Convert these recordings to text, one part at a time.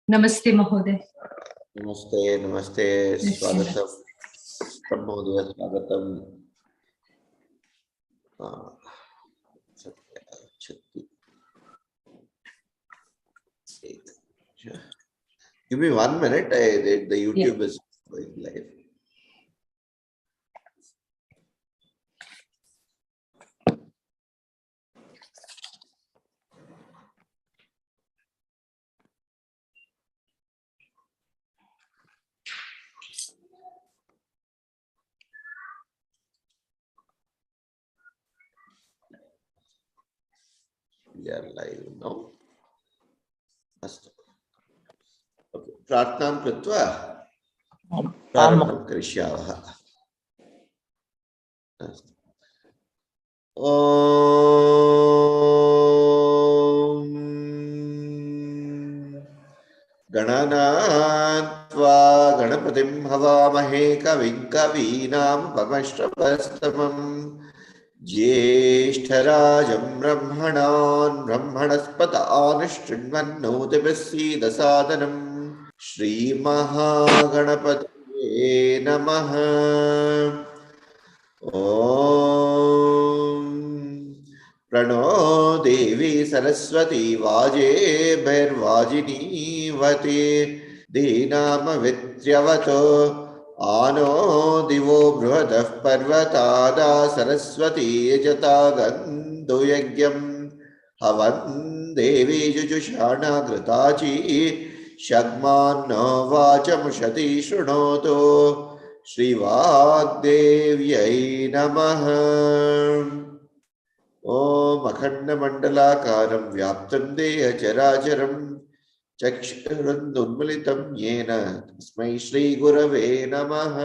Namaste, Mahoday. Namaste, namaste, swagatam, Brahmodaya, swagatam. Give me 1 minute. The YouTube is going live. We are live now. Astu. Okay. Pratnam कृत्वा प्रारम्भं करिष्यामः. अस्तु. ॐ गणनात्वा गणपतिं हवामहे कविं कवीनामुपमश्रवस्तमम् ज्येष्ठराजं ब्रह्मणान् ब्रह्मणस्पतानुशृण्वन्नोतिभिः श्रीमहागणपतये नमः. ॐ प्रणो देवी सरस्वती वाजेभिर्वाजिनीवती दीनामवित्र्यवतो आनो दिवो बृहदः पर्वतादा सरस्वती यजता गन्धो यज्ञं हवन् देवी जुजुषाणा घृताची शग्मान्नो वाचमुषति शृणोतु श्रीवाग्देव्यै नमः. ॐ अखण्डमण्डलाकारं व्याप्तं देहचराचरं चक्षुरुन्मीलितं येन तस्मै श्रीगुरवे नमः.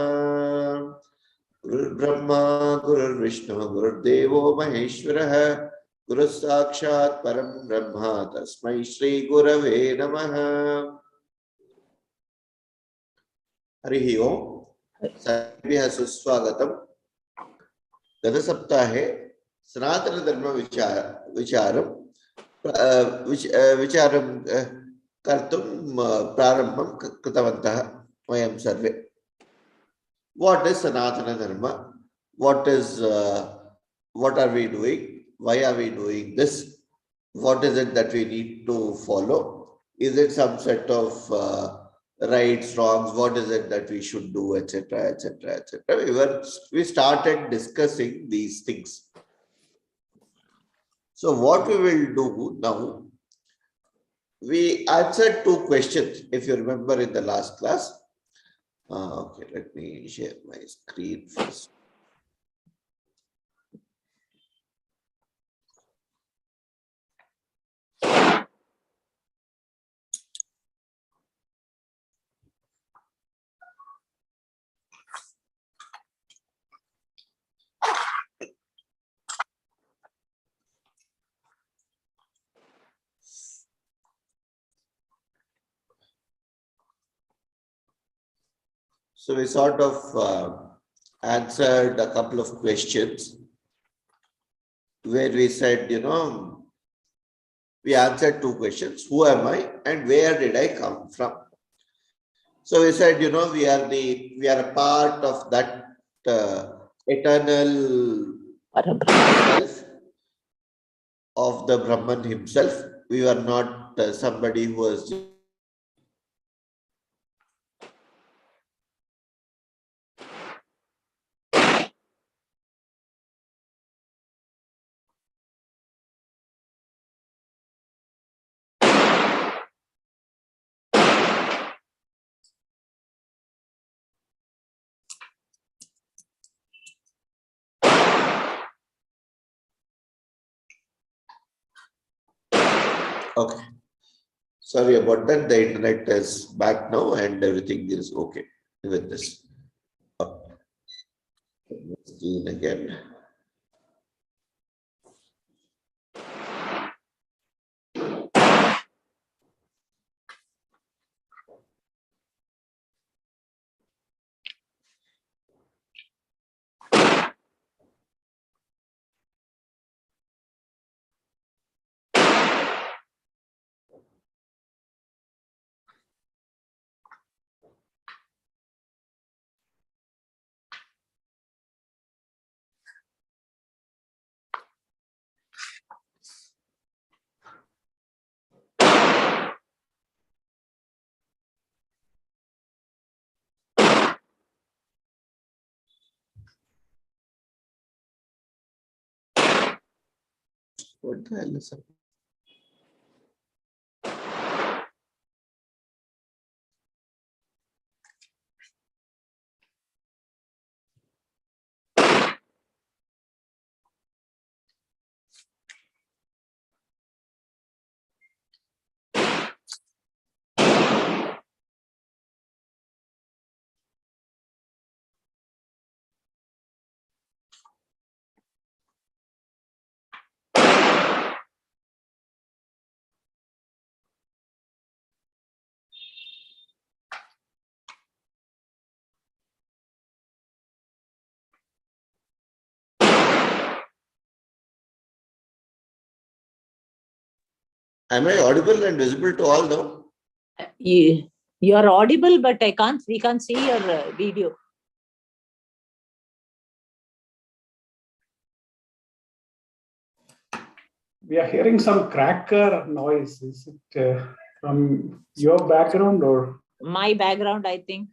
गुरुर्ब्रह्मा गुरुर्विष्णुः गुरुर्देवो महेश्वरः गुरुः साक्षात् परं ब्रह्म तस्मै श्रीगुरवे नमः. हरिः ओम्. सर्वेभ्यः सुस्वागतम्. गतसप्ताहे सनातन धर्म विचारं कर्तुं प्रारम्भं कृतवन्तः वयं सर्वे. What is Sanatana Dharma? What are we doing? Why are we doing this? What is it that we need to follow? Is it some set of rights, wrongs? What is it that we should do, etc., etc., etc. We started discussing these things. So what we will do now, we answered 2 questions, if you remember in the last class. Okay, let me share my screen first. So we sort of answered a couple of questions where we said, we answered 2 questions. Who am I and where did I come from? So we said, we are a part of that eternal self of the Brahman himself. We were not somebody who was okay. Sorry about that. The internet is back now and everything is okay with this. Screen again. What the hell is that? Am I audible and visible to all now? You are audible, but we can't see your video. We are hearing some cracker noise. Is it from your background or? My background, I think.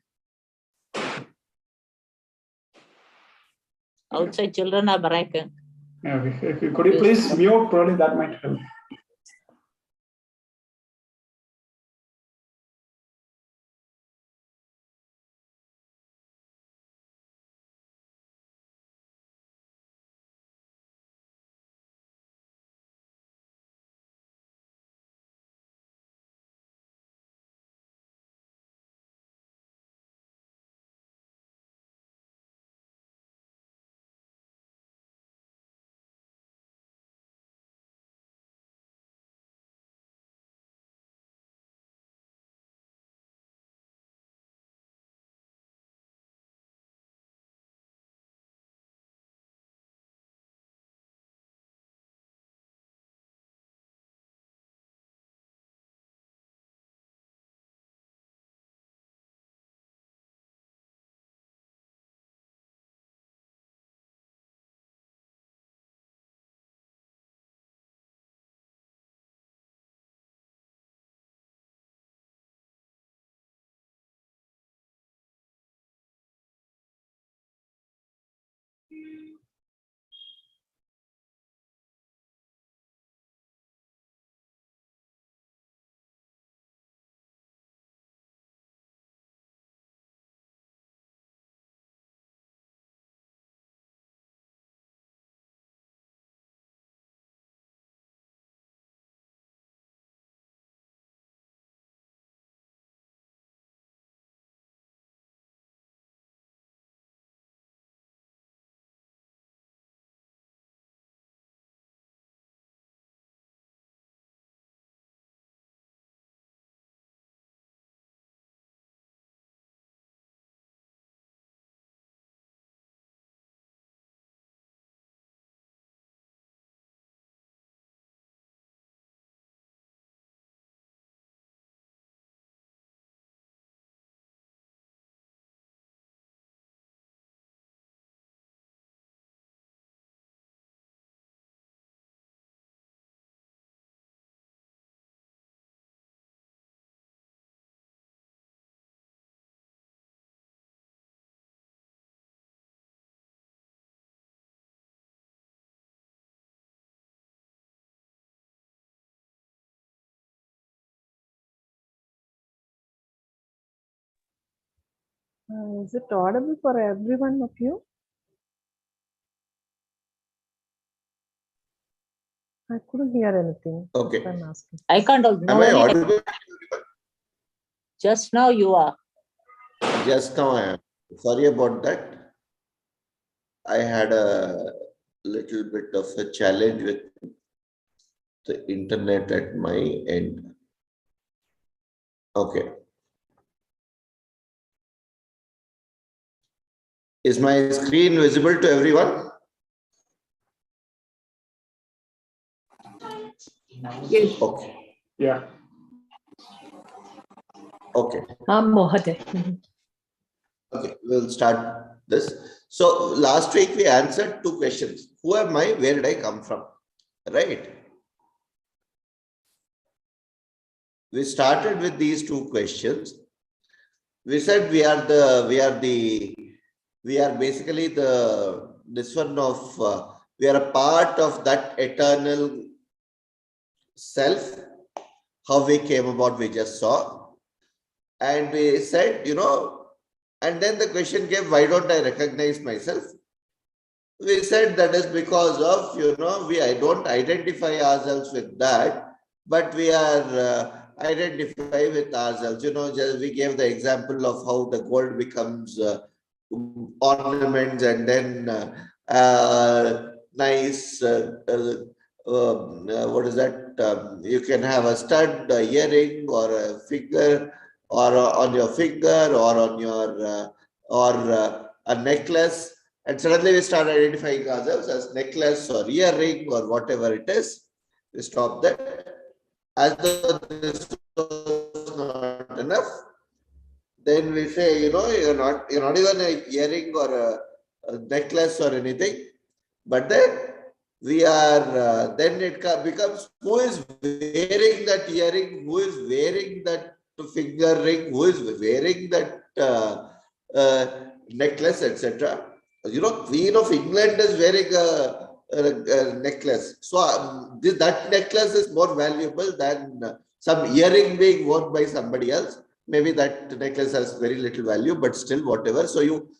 Outside children are barracking. Yeah, could you please mute? Probably that might help. Is it audible for everyone of you? I couldn't hear anything. Okay. I'm asking. I can't. Am I audible? Just now you are. Just now I am. Sorry about that. I had a little bit of a challenge with the internet at my end. Okay. Is my screen visible to everyone? Yes. Okay. Yeah. Okay. Mohaday. Okay, we'll start this. So last week we answered two questions. Who am I? Where did I come from? Right. We started with these two questions. We said we are basically we are a part of that eternal self, how we came about, we just saw. And we said, and then the question came, why don't I recognize myself? We said that is because of, I don't identify ourselves with that, but we are identify with ourselves. Just we gave the example of how the gold becomes ornaments, and then nice, what is that? You can have a stud, a earring, or a finger, or on your finger, or on your, or a necklace. And suddenly we start identifying ourselves as necklace or earring or whatever it is. We stop that. As though this was not enough, then we say, you're not even a earring or a necklace or anything. But then we are, then it becomes who is wearing that earring, who is wearing that finger ring, who is wearing that necklace, etc. Queen of England is wearing a necklace. So that necklace is more valuable than some earring being worn by somebody else. Maybe that necklace has very little value, but still whatever. So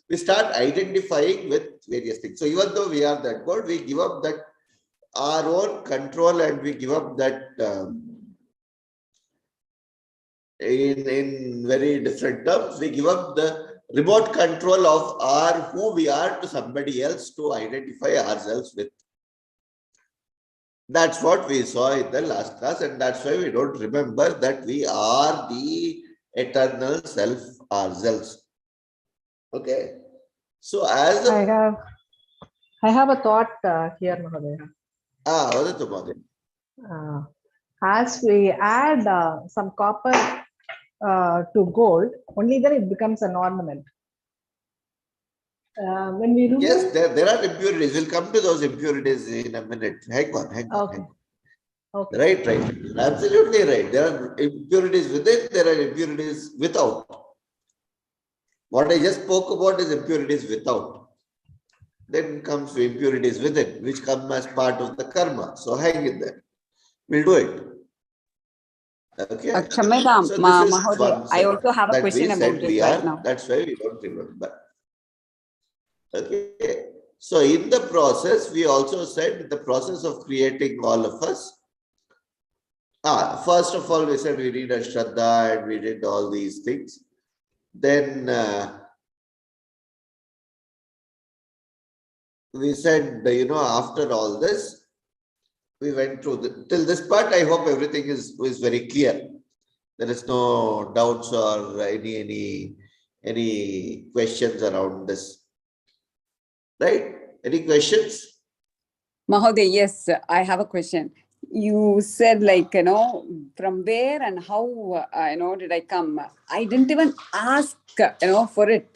we start identifying with various things. So even though we are that God, we give up that our own control, and we give up that in very different terms. We give up the remote control of who we are to somebody else to identify ourselves with. That's what we saw in the last class, and that's why we don't remember that we are the eternal self ourselves. Okay. So as I have a thought here, Mahadeva. vadatu Mahadeva. As we add some copper to gold, only then it becomes an ornament. When we remove... Yes, there are impurities. We'll come to those impurities in a minute. Hang on. Okay. Okay. Right. You're absolutely right. There are impurities within, there are impurities without. What I just spoke about is impurities without. Then comes impurities within, which come as part of the karma. So hang in there. We'll do it. Okay. Kshamedam, So this is Mahodaya, one I also have a that question we about said this we right are. now. That's why we don't remember. Okay. So in the process, we also said the process of creating all of us. First of all, we said we need a Shraddha, and we did all these things. Then we said, after all this, we went through till this part. I hope everything is very clear. There is no doubts or any questions around this. Right? Any questions? Mahodaya, yes, I have a question. You said from where and how, did I come? I didn't even ask, for it,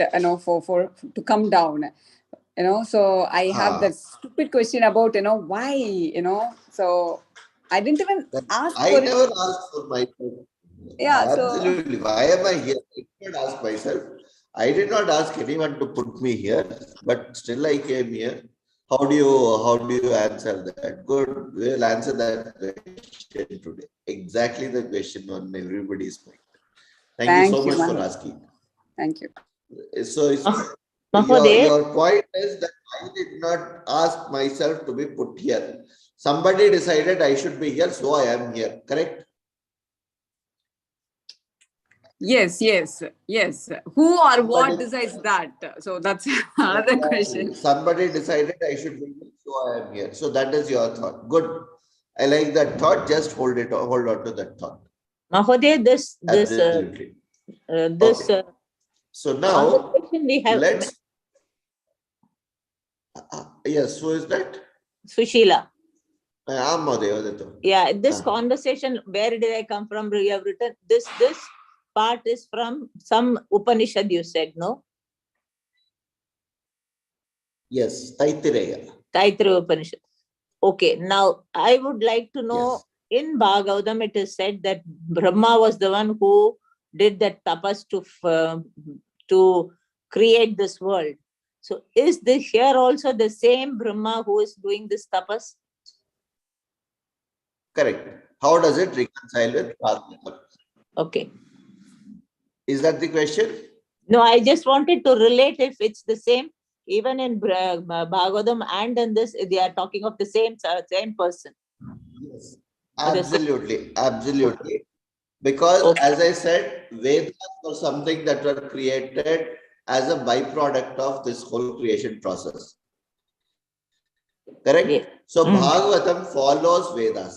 for to come down. So I have that stupid question about, why, so I didn't even ask I for never it. asked for myself. Yeah, absolutely. Why am I here? I did not ask myself. I did not ask anyone to put me here, but still I came here. How do you answer that? Good. We'll answer that question today. Exactly the question on everybody's mind. Thank you so much for asking. Thank you. So Mahodaya, your point is that I did not ask myself to be put here. Somebody decided I should be here, so I am here. Correct? Yes. Who or what decides that? So that's another question. Somebody decided I should be here, so I am here. So that is your thought. Good. I like that thought. Just hold on to that thought. Mahodaya, this So now conversation we have. Let's. Yes, who is that? Sushila. Mahodaya. Yeah, this conversation, where did I come from? You have written this part is from some Upanishad, you said, no? Yes, Taittiriya. Taittiriya Upanishad. Okay, now I would like to know, in Bhagavatam it is said that Brahma was the one who did that tapas to create this world. So is this here also the same Brahma who is doing this tapas? Correct. How does it reconcile with Bhagavatam? Okay. Is that the question? No, I just wanted to relate if it's the same. Even in Bhagavatam and in this, they are talking of the same person. Yes, Or the same- absolutely, absolutely. Because Okay. as I said, Vedas were something that were created as a byproduct of this whole creation process. Correct? Yes. So Mm. Bhagavatam follows Vedas.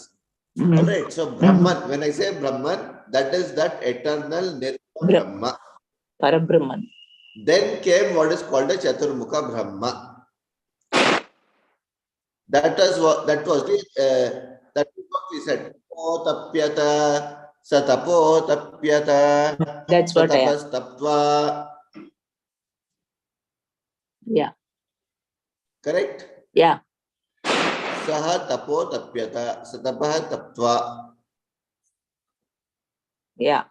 Mm. All right. So Brahman, when I say Brahman, that is that eternal Nirva Brahma. Parabrahman. Then came what is called a Chaturmukha Brahma. That was that is what we said. Tapyata, Satapo Tapyata, That's what I am. Satapas Tapva. Yeah. Correct? Yeah. Saha Tapo Tapyata, Satapah Tapva. Yeah.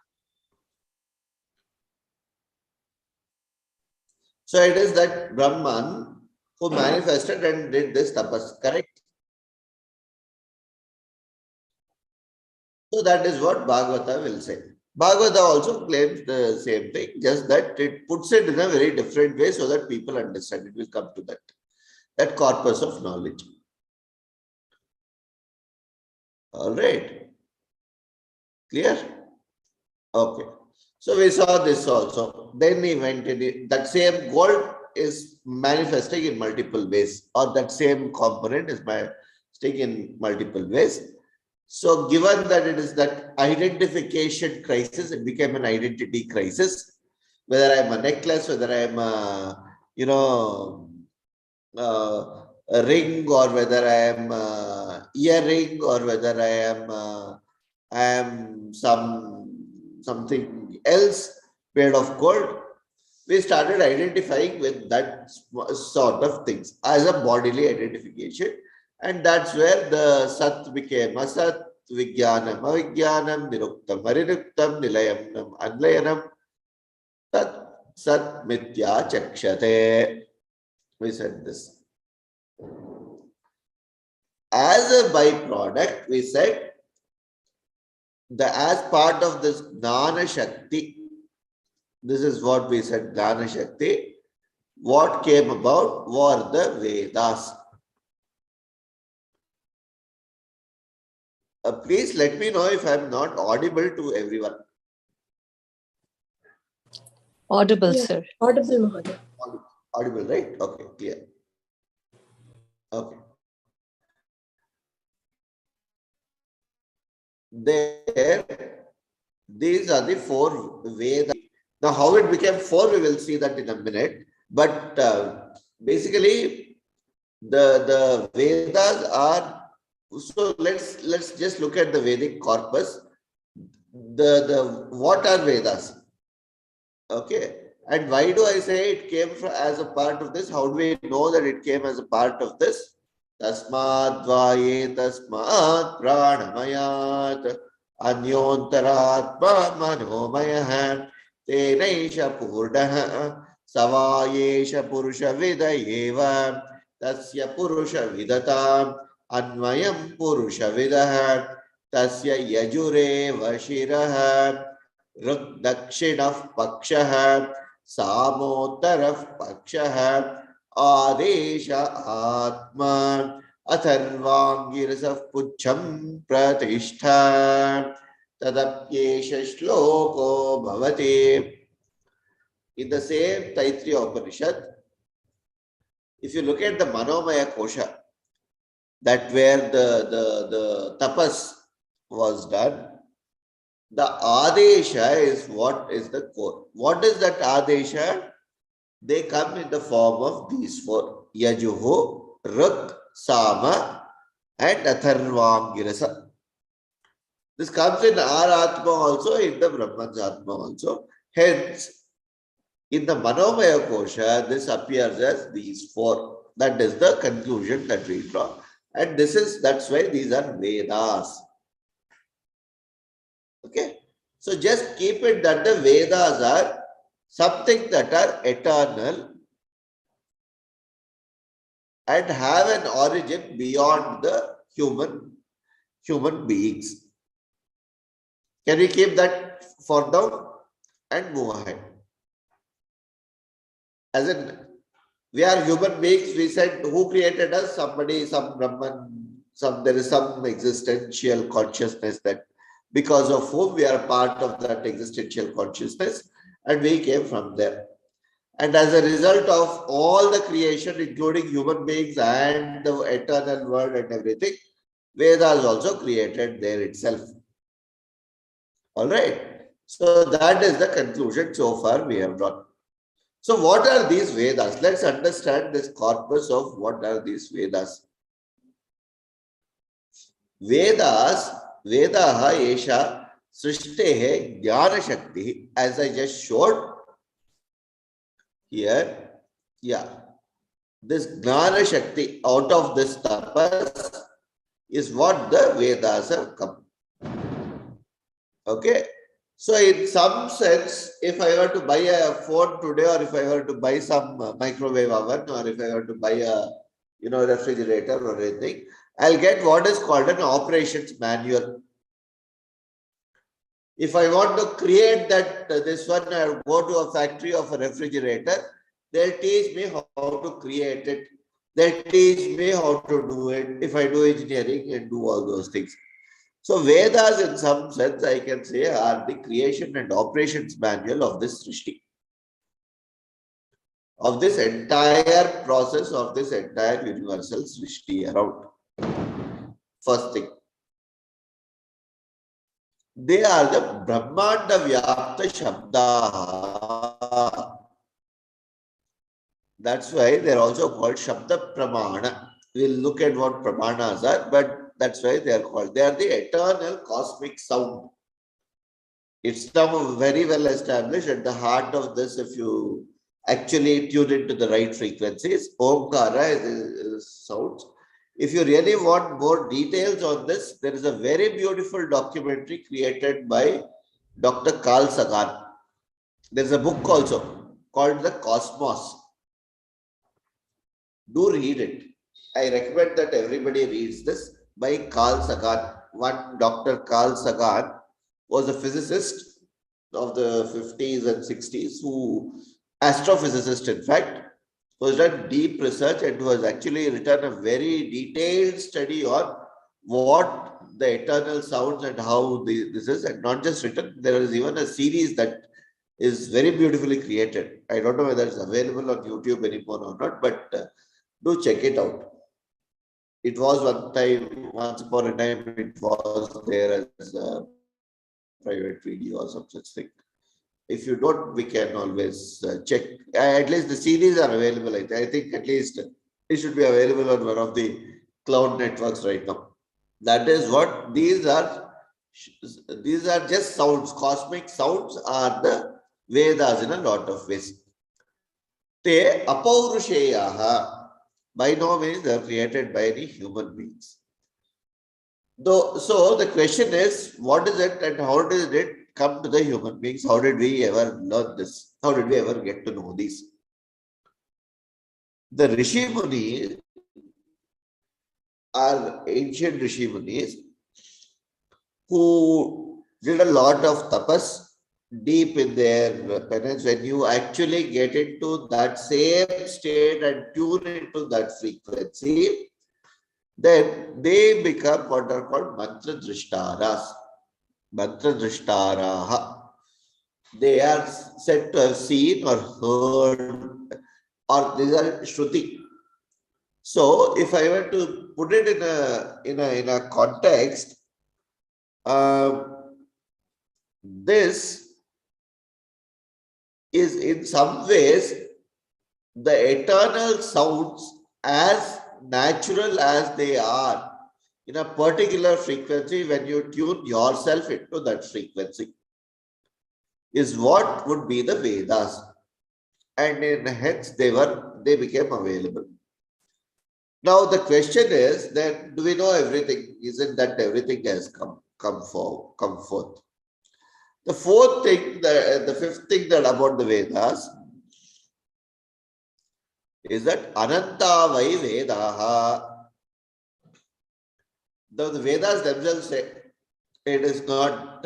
So it is that Brahman who manifested and did this tapas, correct? So that is what Bhagavata will say. Bhagavata also claims the same thing, just that it puts it in a very different way so that people understand. It will come to that corpus of knowledge. All right. Clear? Okay. So we saw this also. Then he went in it. That same gold is manifesting in multiple ways, or that same component is manifesting in multiple ways. So given that it is that identification crisis, it became an identity crisis. Whether I'm a necklace, whether I'm a, a ring, or whether I am a earring, or whether I am something else made of gold. We started identifying with that sort of things as a bodily identification. And that's where the Sat became Asat, Vijnanam, Avijnanam, Niruktam, Ariruktam, Nilayam, Anlayanam, Tat, Sat, Mithya, Chakshate. We said this. As a byproduct, we said, as part of this Gnana Shakti, this is what we said, Gnana Shakti, what came about were the Vedas. Please let me know if I'm not audible to everyone. Audible, sir. Audible, Mahoday. Audible, right? Okay, clear. Okay. There, these are the four Vedas. Now, how it became four, we will see that in a minute. But basically, the Vedas are. So let's just look at the Vedic corpus. What are Vedas? Okay. And why do I say it came as a part of this? How do we know that it came as a part of this? Tasmad Vaye Tasmad Pranamayat Anyontaraatma Manomayah Tenaisha Purdaha Savayesha Purusha Vidayeva Tasya Purusha Vidatam Anvayam Purusha Vidaha Tasya Yajure Vashiraha Ruk Dakshinah Pakshah Samottarah Pakshah Adesha Atma Atharvangirasah Pucham Pratishtha Tadapyesha Shloko Bhavati. In the same Taittiriya Upanishad, if you look at the Manomaya Kosha, that where the tapas was done, the Adesha is what is the core. What is that Adesha? They come in the form of these four: Yajuho, Ruk, Sama, and Atharvangirasa. This comes in our Atma also, in the Brahman's Atma also. Hence, in the Manomaya Kosha, this appears as these four. That is the conclusion that we draw. And that's why these are Vedas. Okay. So just keep it that the Vedas are something that are eternal and have an origin beyond the human beings. Can we keep that for now and move ahead? As in, we are human beings. We said, who created us? Somebody, some Brahman, there is some existential consciousness that because of whom we are part of that existential consciousness, and we came from there. And as a result of all the creation, including human beings and the eternal world and everything, Vedas also created there itself. All right. So that is the conclusion so far we have drawn. So what are these Vedas? Let's understand this corpus of what are these Vedas. Vedas, Vedaha Esha Srishtehe Jnana Shakti, as I just showed here. Yeah. This Jnana Shakti out of this tapas is what the Vedas have come. Okay. So in some sense, if I were to buy a phone today, or if I were to buy some microwave oven, or if I were to buy a refrigerator or anything, I'll get what is called an operations manual. If I want to create that this one, I'll go to a factory of a refrigerator. They'll teach me how to create it. They'll teach me how to do it. If I do engineering and do all those things. So Vedas, in some sense, I can say, are the creation and operations manual of this Srishti, of this entire process, of this entire universal Srishti around. First thing, they are the Brahmanda Vyapta Shabda. That's why they're also called Shabda Pramana. We'll look at what Pramanas are, but that's why they are called. They are the eternal cosmic sound. It's now very well established at the heart of this. If you actually tune into the right frequencies, Omkara is sounds. If you really want more details on this, there is a very beautiful documentary created by Dr. Carl Sagan. There's a book also called The Cosmos. Do read it. I recommend that everybody reads this, by Carl Sagan. One Dr. Carl Sagan was a physicist of the 50s and 60s, who astrophysicist, in fact, who has done deep research and who has actually written a very detailed study on what the eternal sounds and how this is, and not just written, there is even a series that is very beautifully created. I don't know whether it's available on YouTube anymore or not, but do check it out. It was once upon a time, it was there as a private video or some such thing. If you don't, we can always check. At least the CDs are available. I think at least it should be available on one of the cloud networks right now. That is what these are. These are just sounds. Cosmic sounds are the Vedas in a lot of ways. Te apaurusheyaha. By no means they are created by any human beings. So the question is, what is it and how did it come to the human beings? How did we ever learn this? How did we ever get to know these? The Rishi Munis are ancient Rishi Munis who did a lot of tapas deep in their penance. When you actually get into that same state and tune into that frequency, then they become what are called mantra drishtaras. Mantra drishtaraha. They are said to have seen or heard, or these are shruti. So if I were to put it in a context, this is in some ways the eternal sounds as natural as they are in a particular frequency. When you tune yourself into that frequency, is what would be the Vedas, and hence they became available. Now the question is that, do we know everything? Isn't that everything has come forth? The fourth thing, the fifth thing that about the Vedas is that Ananta Vai Vedaha. The Vedas themselves say it is not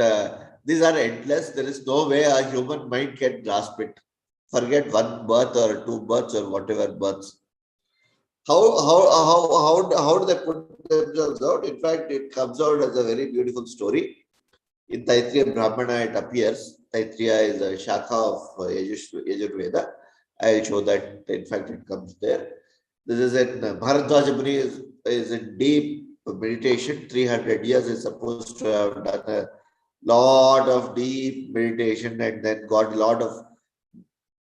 These are endless. There is no way a human mind can grasp it. Forget one birth or two births or whatever births. How do they put themselves out? In fact, it comes out as a very beautiful story. In Taittiriya Brahmana, it appears. Taittiriya is a shakha of Yajurveda. I will show that. In fact, it comes there. This is in Bharadwaja Muni is in deep meditation. 300 years is supposed to have done a lot of deep meditation and then got a lot of.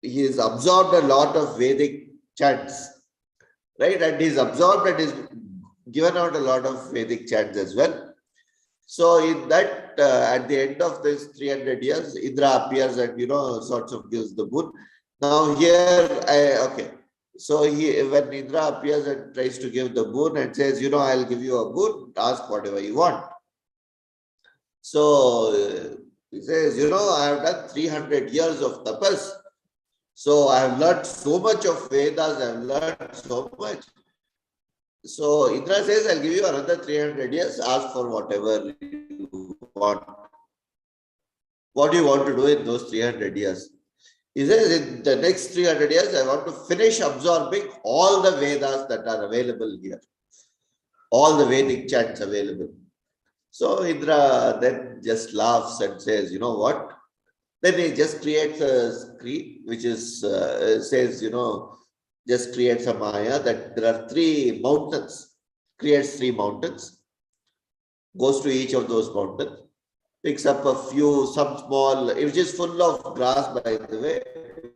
He has absorbed a lot of Vedic chants, right? And he's absorbed and he's given out a lot of Vedic chants as well. So in that, at the end of this 300 years, Indra appears and, sorts of gives the boon. Now here, okay. So when Indra appears and tries to give the boon and says, I'll give you a boon, ask whatever you want. So he says, I have done 300 years of tapas. So I have learned so much of Vedas, I have learned so much. So Indra says, I'll give you another 300 years, ask for whatever you want. What do you want to do in those 300 years? He says, in the next 300 years, I want to finish absorbing all the Vedas that are available here. All the Vedic chants available. So Indra then just laughs and says, you know what? Then he just creates a screen, which is, says, just creates a Maya that there are 3 mountains, creates 3 mountains, goes to each of those mountains, picks up some small, which is full of grass, by the way,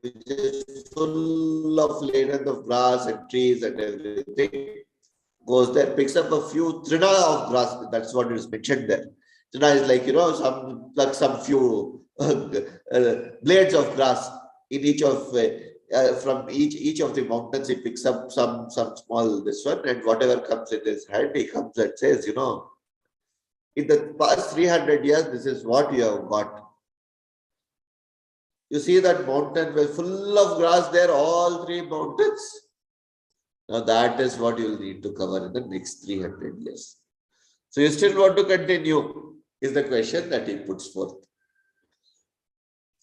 which is full of laden of grass and trees and everything, goes there, picks up a few trina of grass, that's what is mentioned there. Trina is like, some few blades of grass in each of, from each of the mountains, he picks up some small this one, and whatever comes in his hand, he comes and says, in the past 300 years, this is what you have got. You see that mountain was full of grass there, all 3 mountains. Now that is what you will need to cover in the next 300 years. So you still want to continue, is the question that he puts forth.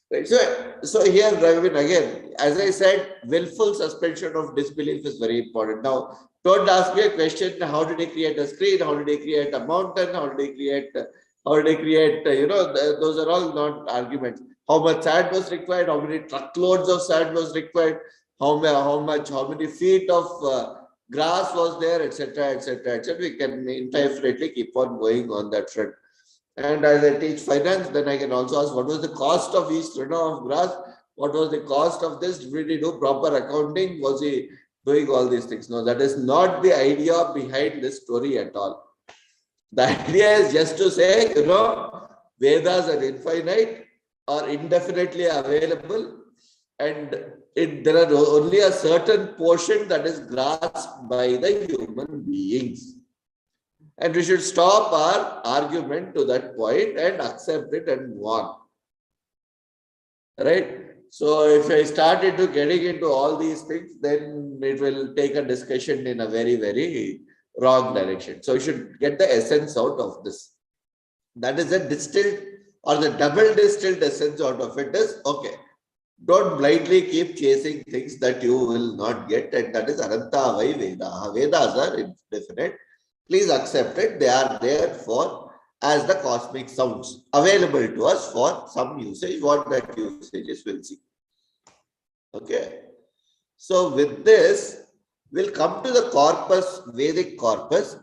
Right. So here, Ravin, again, as I said, willful suspension of disbelief is very important. Now, don't ask me a question, how did he create a screen? How did he create a mountain? How did he create, those are all not arguments. How much sand was required? How many truckloads of sand was required? How many feet of grass was there, etc., etc., etc. We can infinitely keep on going on that front. And as I teach finance, then I can also ask, what was the cost of each trina of grass? What was the cost of this? Did he do proper accounting? Was he doing all these things? No, that is not the idea behind this story at all. The idea is just to say, Vedas are infinite or indefinitely available, and there are only a certain portion that is grasped by the human beings. And we should stop our argument to that point and accept it and move on. Right? So if I start into getting into all these things, then it will take a discussion in a very, very wrong direction. So you should get the essence out of this. That is a distilled or the double distilled essence out of it is, okay, don't blindly keep chasing things that you will not get. And that is Ananta Vai Veda. Vedas are indefinite. Please accept it. They are there as the cosmic sounds available to us for some usage. What that usage is, we'll see. Okay. So with this, we'll come to the corpus, Vedic corpus,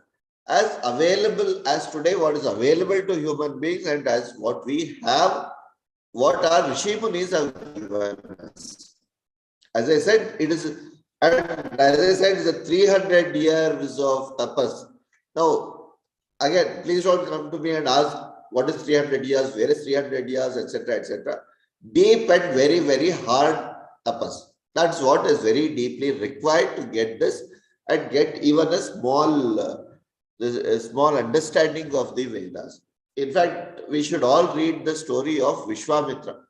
as available as today, what is available to human beings, and as what we have, what our Rishi Munis have given us. As I said, it's a 300 years of tapas. Now, again, please don't come to me and ask what is 300 years, where is 300 years, etc., etc. Deep and very, very hard tapas. That's what is very deeply required to get this and get even a small understanding of the Vedas. In fact, we should all read the story of Vishwamitra.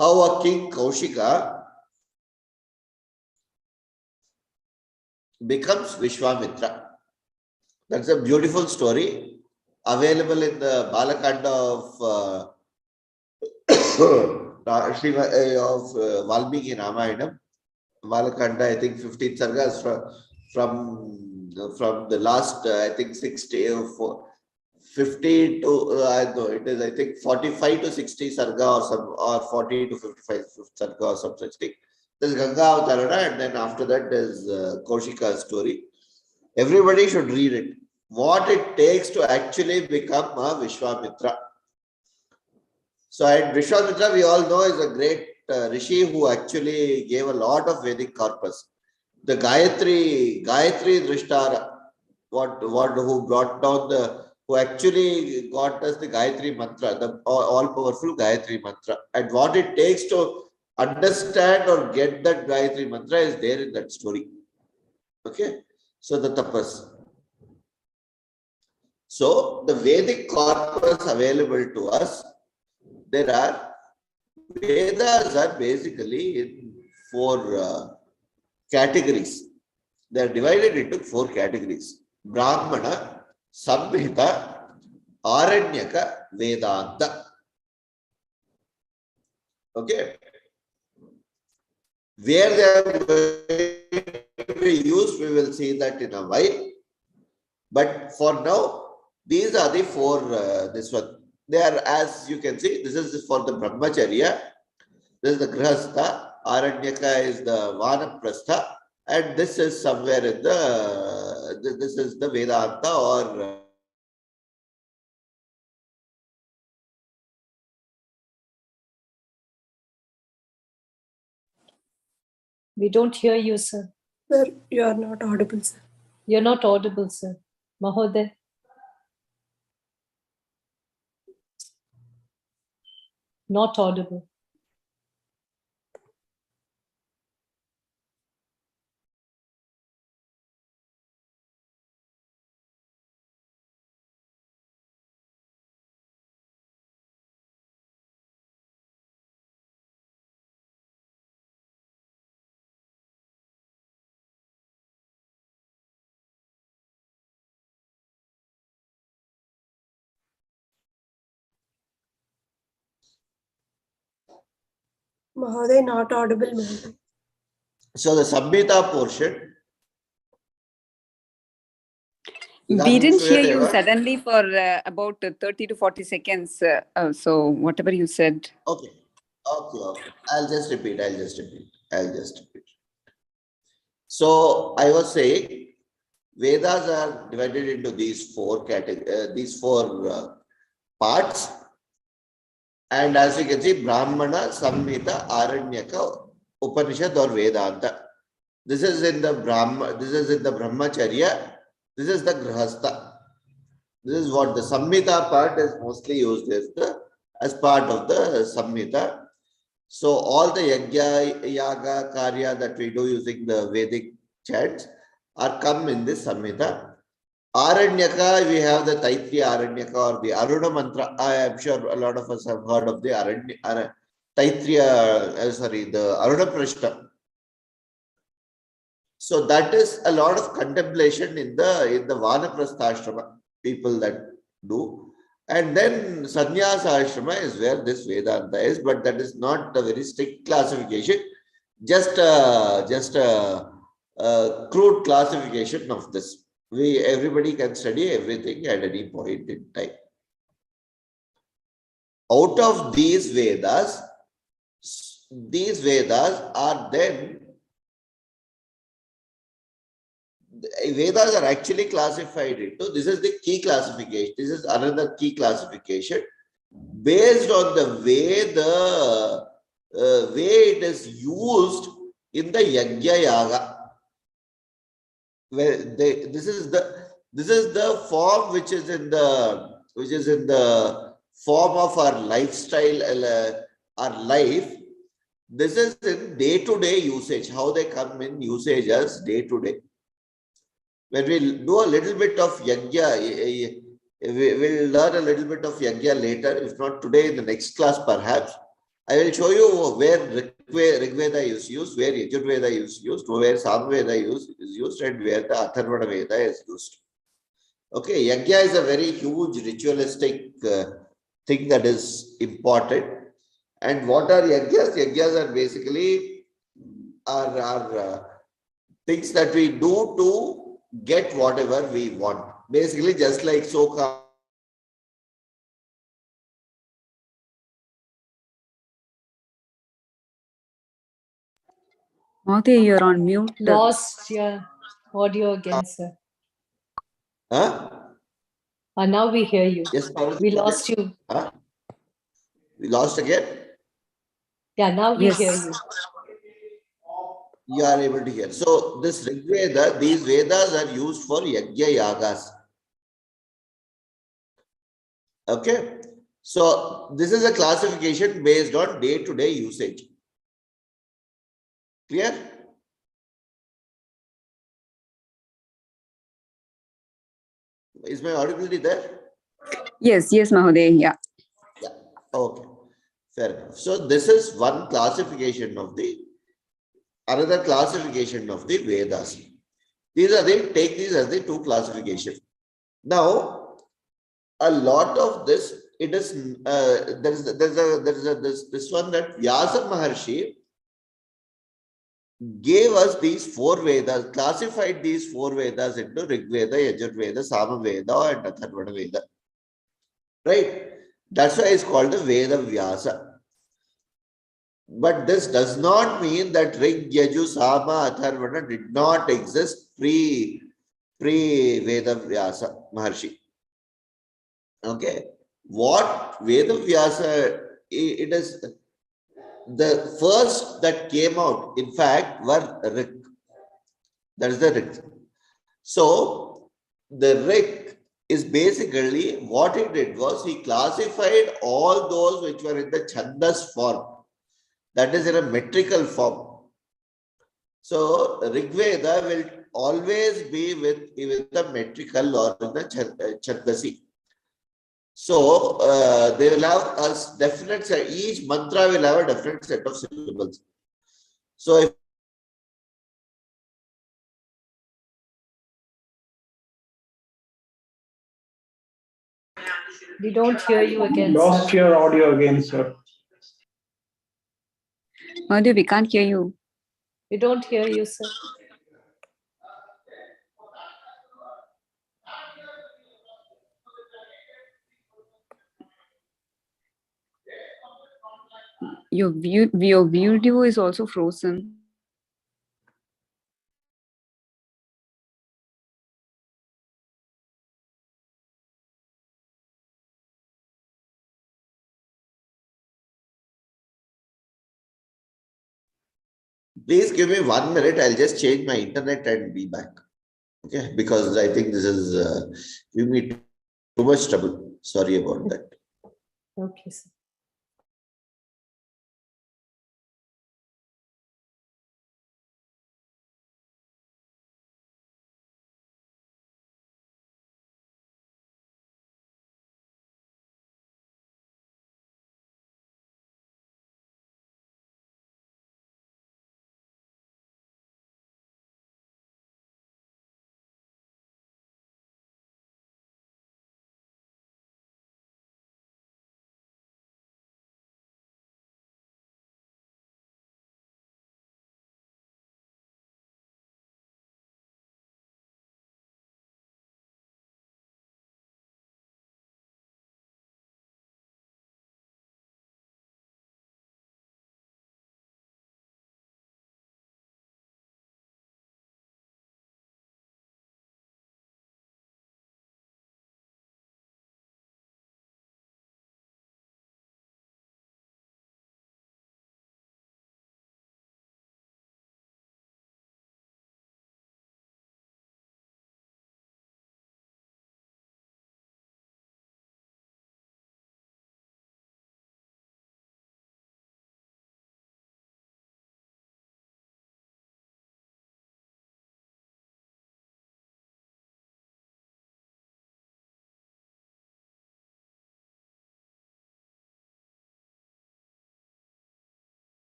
How a king Kaushika becomes Vishwamitra. That's a beautiful story available in the Balakanda of Valmiki Ramayanam, Malakanda, I think 15 sargas from the last, I think 60 or 50 to, I know it is, I think 45 to 60 sarga or some, or 40 to 55 sarga or some such thing. There's Ganga Avatarana, and then after that there's Kaushika's story. Everybody should read it. What it takes to actually become a Vishwamitra. So, and Vishwamitra, we all know, is a great rishi who actually gave a lot of Vedic corpus. The Gayatri Drishtara, who brought down who actually got us the Gayatri Mantra, the all-powerful Gayatri Mantra. And what it takes to understand or get that Gayatri Mantra is there in that story. Okay? So, the tapas. So, the Vedic corpus available to us, there are Vedas are basically in 4 categories. They are divided into 4 categories: Brahmana, Samhita, Aranyaka, Vedanta. Okay. Where they are going to be used, we will see that in a while. But for now, these are the 4, this one. They are, as you can see, this is for the Brahmacharya, this is the Grihastha, Aranyaka is the Vanaprastha, and this is somewhere in this is the Vedanta or We don't hear you, sir. Sir, you are not audible, sir. You're not audible, sir. Mahoday. Not audible. Mahoday, not audible, Mahoday. so the Samhita portion. We didn't hear you suddenly for about 30 to 40 seconds. So whatever you said. Okay. I'll just repeat. So I was saying, Vedas are divided into these 4 categories, these 4 parts. And as you can see, Brahmana, Samhita, Aranyaka, Upanishad or Vedanta. This is in the Brahmacharya. This is the Grihastha. This is what the Samhita part is mostly used as part of the Samhita. So all the Yajna, Yaga, Karya that we do using the Vedic chants are come in this Samhita. Aranyaka, we have the Taitriya Aranyaka or the Aruna Mantra. I am sure a lot of us have heard of the Taitriya, the Aruna Prashta. So that is a lot of contemplation in the Vanaprastha Ashrama, people that do. And then Sannyasa Ashrama is where this Vedanta is, but that is not a very strict classification, just a crude classification of this. Everybody can study everything at any point in time. Out of these Vedas are then, Vedas are actually classified into, this is the key classification, this is another key classification, based on the way it is used in the Yajna Yaga. Where this is the form which is in the form of our lifestyle, our life. This is in day-to-day usage, how they come in usage as day-to-day. When we do a little bit of Yajna, we will learn a little bit of Yajna later, if not today, in the next class perhaps. I will show you where Rigveda is used, where Yajurveda is used, where Samveda is used, and where the Atharvana Veda is used. Okay, Yajna is a very huge ritualistic thing that is important. And what are yajnas? Yajnas are basically are things that we do to get whatever we want. Basically, just like so-called Mahoday, you're on mute. Lost your audio again, sir. huh? Now we hear you. Yes, Parvati, We go lost ahead. you. Huh? We lost again. Yeah, now we Yes. hear you. You are able to hear. So this Rig Veda, these Vedas are used for yajna yagas. Okay. So this is a classification based on day-to-day usage. Clear? Is my audibility there? Yes, Mahoday, yeah. Yeah. Okay. Fair enough. So this is one classification of another classification of the Vedas. Take these as the two classifications. Now, a lot of this, it is this one that Vyasa Maharshi gave us these four Vedas, classified these four Vedas into Rig Veda, Yajur Veda, Sama Veda, and Atharvana Veda. Right? That's why it's called the Veda Vyasa. But this does not mean that Rig, Yaju, Sama, Atharvana did not exist pre-Veda Vyasa Maharshi. Okay. What Veda Vyasa, it is the first that came out, in fact, were Rig. That is the Rig. So the Rig is basically what he did was he classified all those which were in the Chandas form, that is in a metrical form. So Rig Veda will always be with the metrical or in the Chandasi. So they will have a definite set, each mantra will have a different set of syllables. So if We don't hear you again, Lost sir. your audio again, sir. Mahoday, we can't hear you. We don't hear you, sir. Your video is also frozen. please give me 1 minute, I'll just change my internet and be back. Okay, because I think this is giving me too much trouble. Sorry about that. Okay, sir.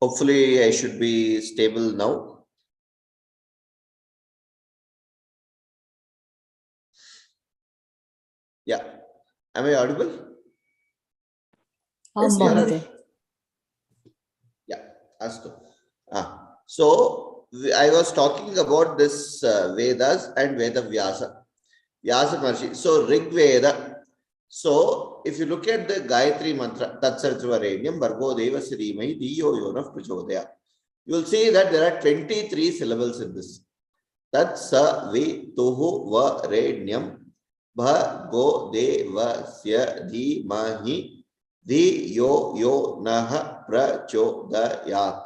Hopefully, I should be stable now. Yeah. Am I audible? Yes, Clear? Yeah. Astu. So, I was talking about this Vedas and Veda Vyasa. Vyasa Maharshi. So, Rig Veda. So, if you look at the Gayatri Mantra, Tatsartvarenyam, Bhargo Deva Srimai, Diyo Yonaf Prachodaya, you will see that there are 23 syllables in this. Tatsavitu Varenyam, Bhargo Devasya Dhimahi, Diyo Yonah Prachodayat.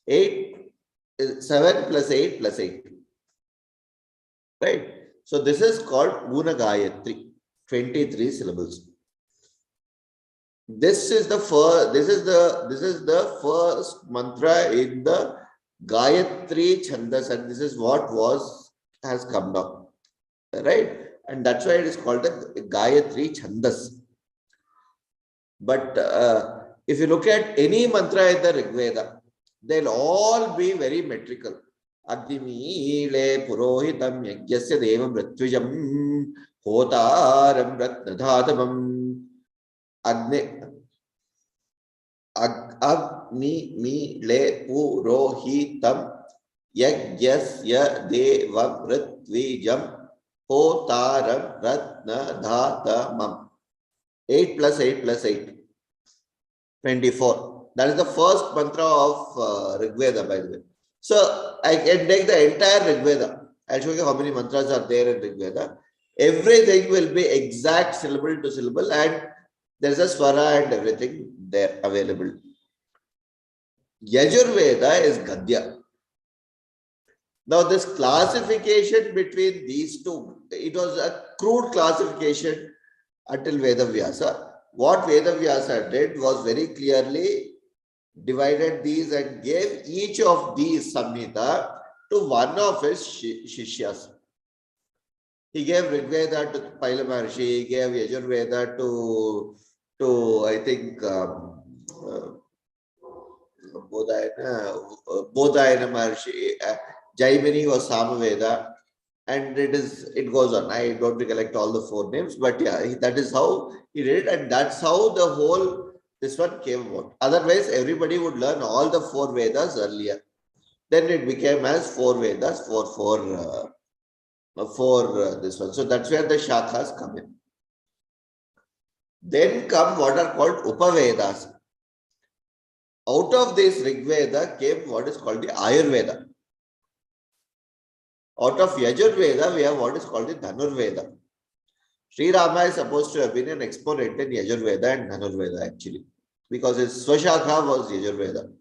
7 plus 8 plus 8. Right? So this is called Guna Gayatri, 23 syllables. This is the first mantra in the Gayatri Chandas, and this is what has come down. Right? And that's why it is called the Gayatri Chandas. But if you look at any mantra in the Rig Veda, they'll all be very metrical. Agdimile purohitam yagyasya devam ratvijam hotaram ratnadhatamam Agni purohitam yagyasya devam ratvijam hotaram ratnadhatamam. 8 plus 8 plus 8. 24. That is the first mantra of Rig Veda, by the way. So I can take the entire Rig Veda. I'll show you how many mantras are there in Rig Veda. Everything will be exact syllable to syllable, and there's a swara and everything there available. Yajurveda is Gadya. Now this classification between these two, it was a crude classification until Veda Vyasa. What Veda Vyasa did was very clearly divided these and gave each of these Samhita to one of his Shishyas. He gave Rig Veda to Paila Maharshi, he gave Yajurveda to I think Bodhayana Maharshi. Jaimini was Samaveda, and it goes on. I don't recollect all the 4 names, but yeah, that is how he did it, and that's how the whole this one came about. Otherwise, everybody would learn all the 4 Vedas earlier. Then it became as 4 Vedas for this one. So that's where the Shakhas come in. Then come what are called Upavedas. Out of this Rig Veda came what is called the Ayurveda. Out of Yajurveda, we have what is called the Dhanurveda. Sri Rama is supposed to have been an exponent in Yajurveda and Dhanurveda actually, because his Swashakha was Yajurveda.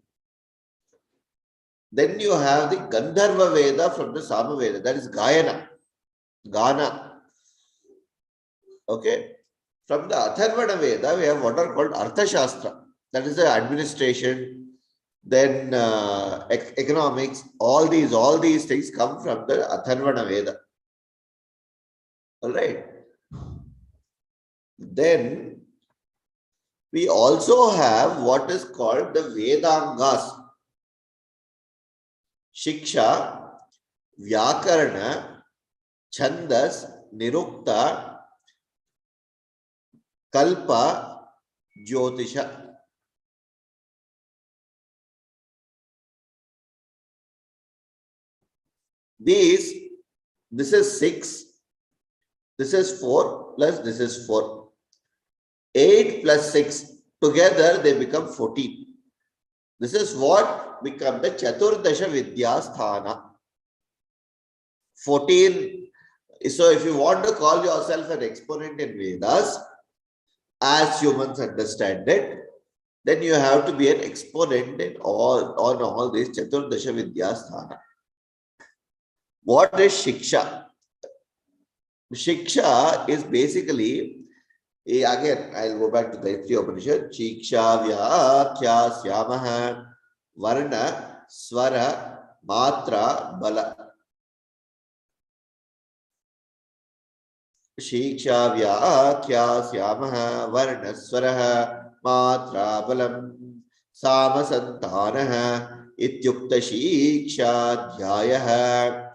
Then you have the Gandharva Veda from the Samaveda, that is Gayana, Gana. Okay. From the Atharvana Veda, we have what are called Arthashastra, that is the administration, then economics, all these things come from the Atharvana Veda. All right. Then we also have what is called the Vedangas. Shiksha, Vyakarana, Chandas, Nirukta, Kalpa, Jyotisha. This is 6, this is 4 plus this is 4. 8 plus 6 together they become 14. This is what become the Chaturdasha Vidya Sthana. 14. So if you want to call yourself an exponent in Vedas, as humans understand it, then you have to be an exponent in on all these Chaturdasha Vidya Sthana. What is Shiksha? Shiksha is basically, again, I'll go back to the Gayatri Upanishad. Shiksha Vyakhya Syamaha Varna Swara Matra Bala. Shiksha Vyakhya Syamaha Varna Swara Matra Balam. Samasantanaha ityukta shikshadhyayah.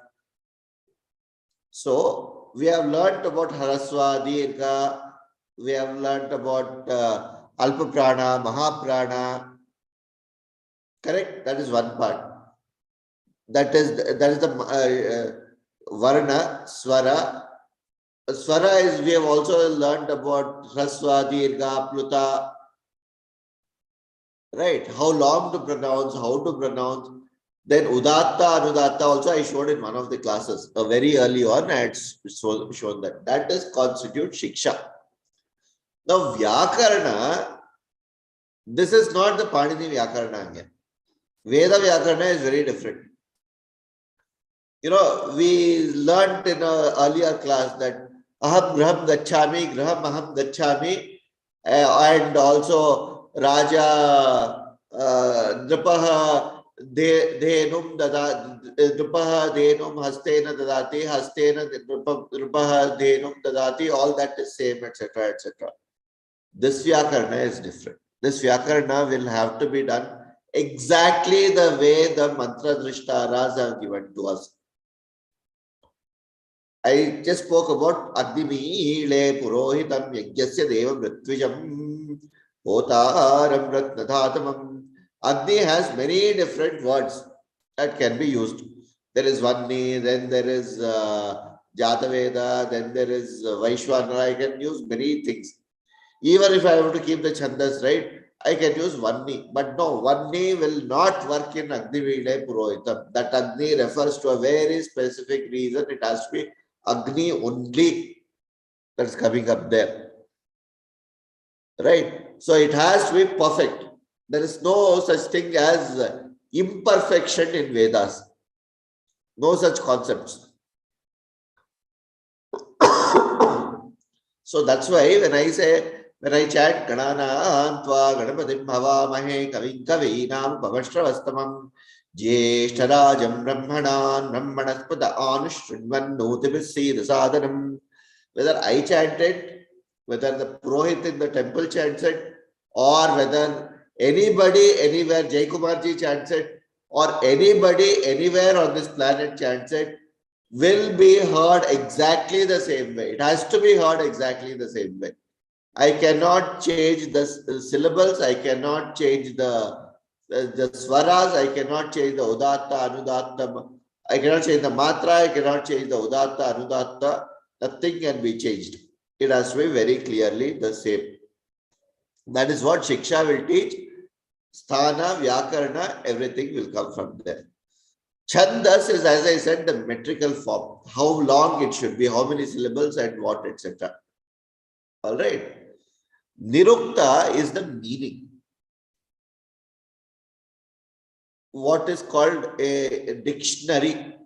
So we have learnt about Haraswa, Dirgha, we have learnt about Alpa Prana, Mahaprana. Correct? That is one part. That is the Varna, Swara. Swara is, we have also learnt about Hraswa, Dirgha, Pluta. Right? How long to pronounce, how to pronounce. Then Udatta, Anudatta also I showed in one of the classes. Very early on I had shown that. That does constitute Shiksha. Now Vyakarana, this is not the Panini Vyakarana here. Veda Vyakarana is very different. You know, we learnt in an earlier class that Aham Graham Gachami, Graham Aham Gachami, and also Raja Nripaha Dhenum Nripaha Dhenum Hastena Dadati, Hastena Nripaha Dhenum Dadati, all that is same, etc. etc. This Vyakarana is different. This Vyakarana will have to be done exactly the way the mantra drishtaras have given to us. I just spoke about Agdimile Purohitam Yagyasya Deva Mritvijam Hotaram Ratnadhatamam. Agni has many different words that can be used. There is Vanni, then there is Jataveda, then there is Vaishwanara. I can use many things. Even if I have to keep the Chandas right, I can use Vanni. But no, Vanni will not work in Agni Vile Purohitam. That Agni refers to a very specific reason. It has to be Agni only that's coming up there. Right? So it has to be perfect. There is no such thing as imperfection in Vedas. No such concepts. So that's why when I chant Ganana Antva Ganapatim Bhavamahe Kavim Kavinam Pavashravastamam Jyeshtarajam Brahmanan Brahmanaspada Anushridvan Notibisi Sadanam. Whether I chant it, whether the Purohit in the temple chants it, or whether anybody anywhere, Jai Kumarji chants it, or anybody anywhere on this planet chants it, will be heard exactly the same way. It has to be heard exactly the same way. I cannot change the syllables, I cannot change the swaras, I cannot change the udatta, anudatta, I cannot change the matra, I cannot change the udatta, anudatta. Nothing can be changed. It has to be very clearly the same. That is what Shiksha will teach. Sthana, Vyakarana, everything will come from there. Chandas is, as I said, the metrical form. How long it should be, how many syllables and what, etc. All right. Nirukta is the meaning. What is called a dictionary.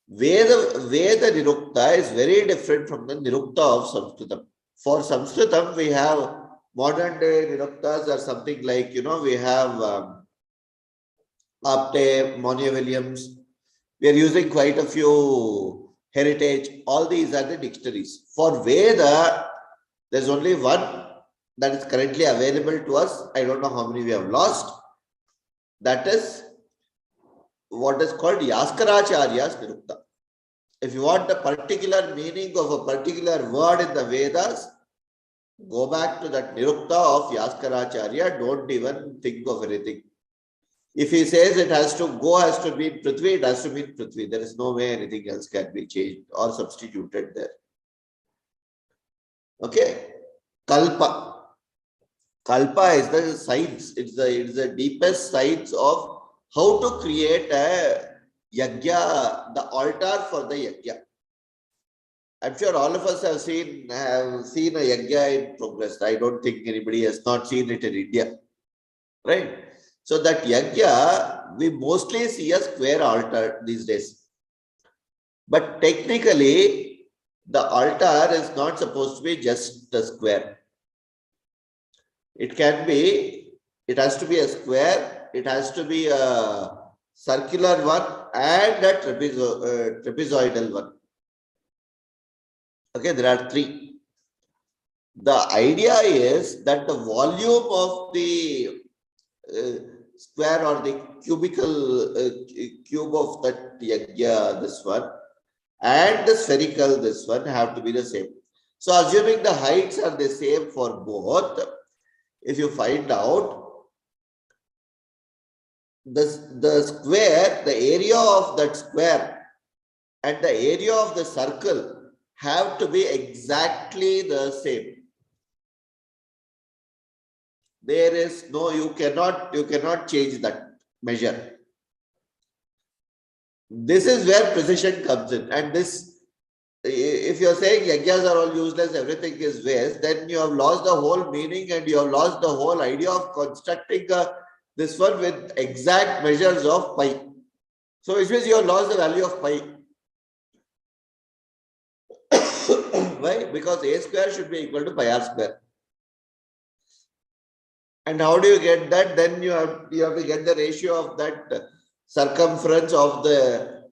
Veda Nirukta is very different from the Nirukta of Sanskritam. For Sanskritam, we have modern day Niruktas are something like, we have Apte, Monia Williams. We are using quite a few heritage. All these are the dictionaries. For Veda, there's only one that is currently available to us. I don't know how many we have lost. That is what is called Yaskaracharya's Nirukta. If you want the particular meaning of a particular word in the Vedas, go back to that Nirukta of Yaskaracharya. Don't even think of anything. If he says it has to be Prithvi, it has to mean Prithvi. There is no way anything else can be changed or substituted there. Okay. Kalpa. Kalpa is the science. It's the deepest science of how to create a yajna, the altar for the yajna. I'm sure all of us have seen a yajna in progress. I don't think anybody has not seen it in India. Right? So that yajna, we mostly see a square altar these days. But technically, the altar is not supposed to be just a square. It has to be a square, it has to be a circular one and a trapezoidal one. Okay, there are three. The idea is that the volume of the square or the cubical cube of that yagya, this one, and the spherical, this one, have to be the same. So assuming the heights are the same for both, if you find out the square, the area of that square and the area of the circle have to be exactly the same. There is no, you cannot change that measure. This is where precision comes in. And this, if you're saying yagyas are all useless, everything is waste, then you have lost the whole meaning and you have lost the whole idea of constructing this one with exact measures of pi. So which means you have lost the value of pi. Why? Because a square should be equal to pi r square. And how do you get that? Then you have to get the ratio of that circumference of the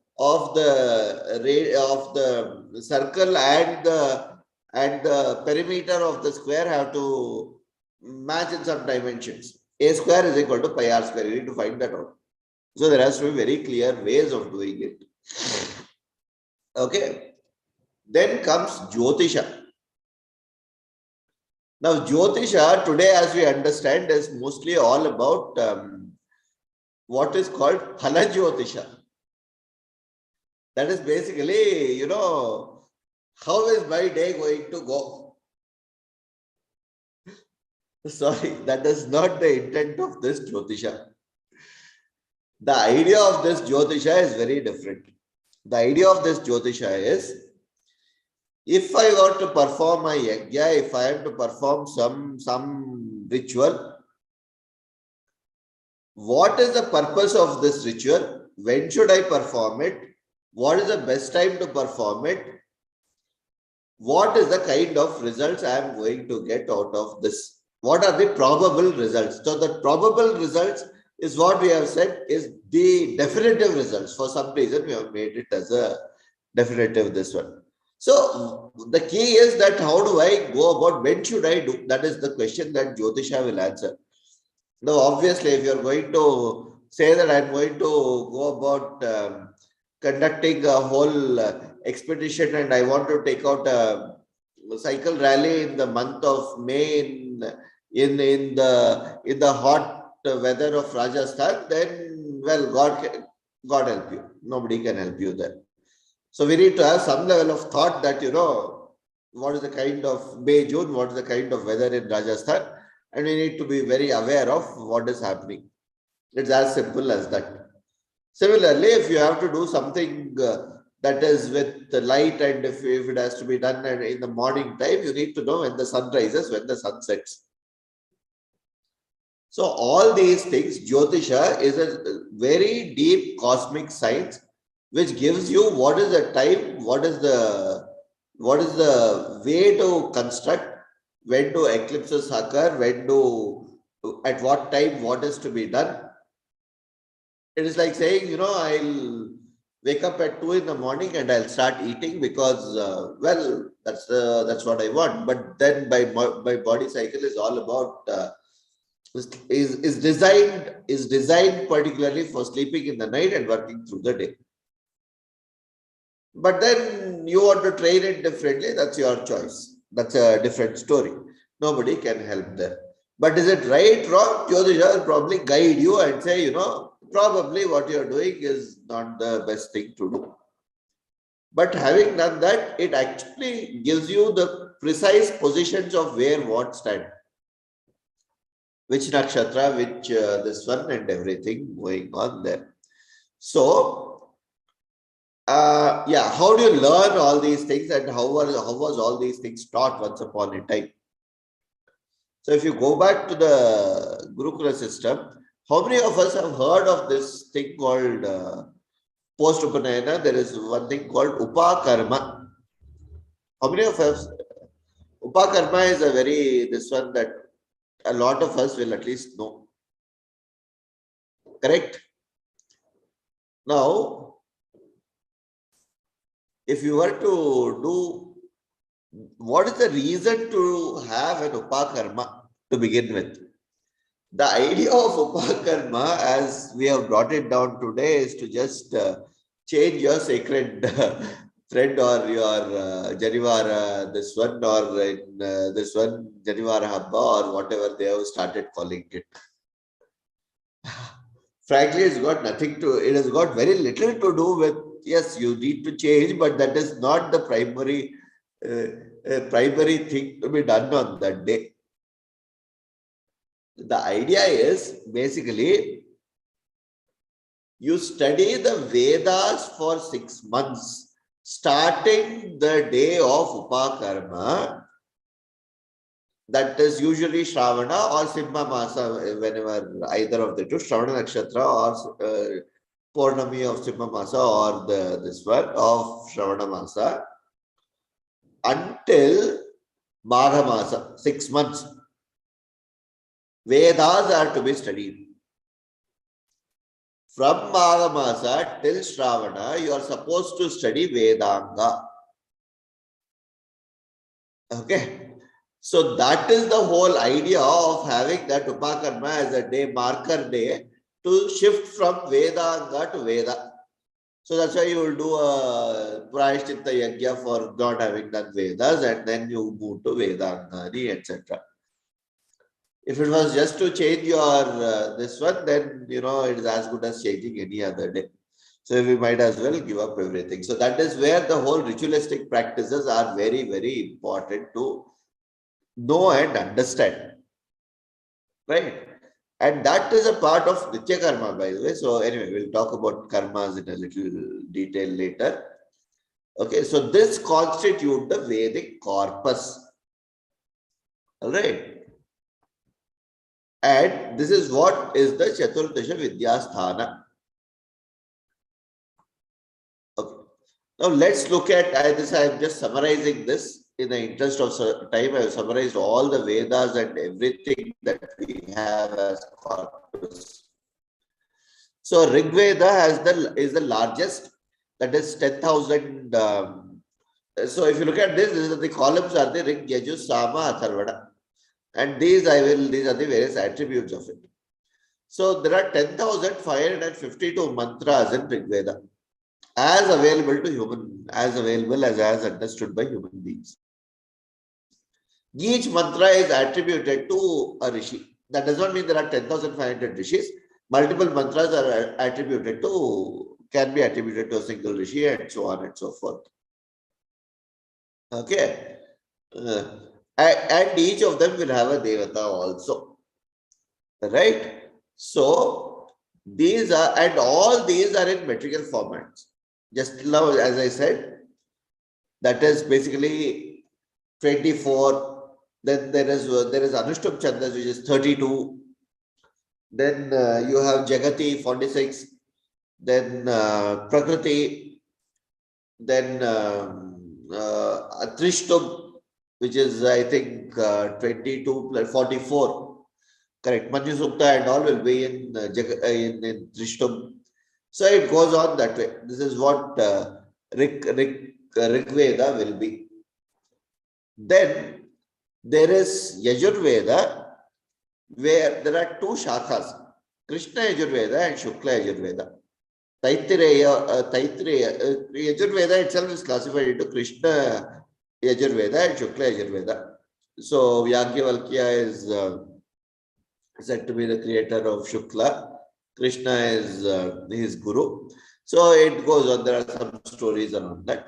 circle and the perimeter of the square have to match in some dimensions. A square is equal to pi r square. You need to find that out. So there has to be very clear ways of doing it. Okay. Then comes Jyotisha. Now, Jyotisha today, as we understand, is mostly all about what is called Phala Jyotisha. That is basically, how is my day going to go? Sorry, that is not the intent of this Jyotisha. The idea of this Jyotisha is very different. The idea of this Jyotisha is, if I were to perform a yajna, if I am to perform some ritual, what is the purpose of this ritual? When should I perform it? What is the best time to perform it? What is the kind of results I am going to get out of this? What are the probable results? So the probable results is what we have said is the definitive results. For some reason, we have made it as a definitive, this one. So the key is that how do I go about, when should I do? That is the question that Jyotisha will answer. Now, obviously, if you're going to say that I'm going to go about conducting a whole expedition and I want to take out a cycle rally in the month of May in the hot weather of Rajasthan, then well, God help you. Nobody can help you there. So we need to have some level of thought that what is the kind of May, June, what is the kind of weather in Rajasthan, and we need to be very aware of what is happening. It's as simple as that. Similarly, if you have to do something that is with the light, and if it has to be done in the morning time, you need to know when the sun rises, when the sun sets. So all these things, Jyotisha is a very deep cosmic science which gives you what is the time, what is the way to construct, when do eclipses occur, at what time what is to be done. It is like saying, I'll wake up at 2 in the morning and I'll start eating because, well, that's what I want. But then my body cycle is all about is designed particularly for sleeping in the night and working through the day. But then you want to train it differently, that's your choice. That's a different story. Nobody can help there. But is it right, wrong? Jyotisha will probably guide you and say, probably what you're doing is not the best thing to do. But having done that, it actually gives you the precise positions of where what stand. Which nakshatra, which this one and everything going on there. So, how do you learn all these things and how was all these things taught once upon a time? So if you go back to the Gurukula system, how many of us have heard of this thing called post-Upanayana? There is one thing called Upakarma. How many of us? Upakarma is this one that a lot of us will at least know. Correct? Now, if you were to do what is the reason to have an upakarma to begin with? The idea of upakarma, as we have brought it down today, is to just change your sacred thread or your Janivara, this one, or in this one, Janivara Habba, or whatever they have started calling it. Frankly, it has got very little to do with, yes, you need to change, but that is not the primary thing to be done on that day. The idea is basically you study the Vedas for 6 months, starting the day of Upakarma. That is usually Shravana or Simha Masa, whenever either of the two, Shravana Nakshatra or Purnami of Simha Masa or this one of Shravana Masa, until Magha Masa, 6 months. Vedas are to be studied. From Magha Masa till Shravana, you are supposed to study Vedanga. Okay. So that is the whole idea of having that Upakarma as a day, marker day, to shift from Vedanga to Veda. So that's why you will do a Prayashchitta Yajna for not having done Vedas, and then you move to Vedangani, etc. If it was just to change your this one, then it is as good as changing any other day. So we might as well give up everything. So that is where the whole ritualistic practices are very, very important to know and understand. Right? And that is a part of Nitya Karma, by the way. So anyway, we'll talk about karmas in a little detail later. Okay, so this constitutes the Vedic corpus. All right. And this is what is the Chaturdasha Vidyasthana. Okay. Now let's look at this. I am just summarizing this in the interest of time. I have summarized all the Vedas and everything that we have as corpus. So Rig Veda is the largest, that is 10,000. So if you look at this, the columns are the Rig, Yajur, Sama, Atharvana. And these are the various attributes of it. So there are 10,552 mantras in Rig Veda as available as understood by human beings. Each mantra is attributed to a rishi. That does not mean there are 10,500 rishis. Multiple mantras are can be attributed to a single rishi, and so on and so forth. Okay. And each of them will have a devata also. Right? So these are, and all these are in metrical formats. Just now, as I said, that is basically 24. Then there is Anushtup Chandas, which is 32. Then you have Jagati, 46. Then Prakriti. Then Trishtum, which is, I think, 22 plus 44. Correct. Manju Sukta and all will be in Trishtum. So it goes on that way. This is what Rig Veda will be. Then there is Yajurveda, where there are two shakhas, Krishna Yajurveda and Shukla Yajurveda. Yajurveda itself is classified into Krishna Yajurveda and Shukla Yajurveda. So Yagyavalkya is said to be the creator of Shukla. Krishna is his guru. So it goes on. There are some stories around that.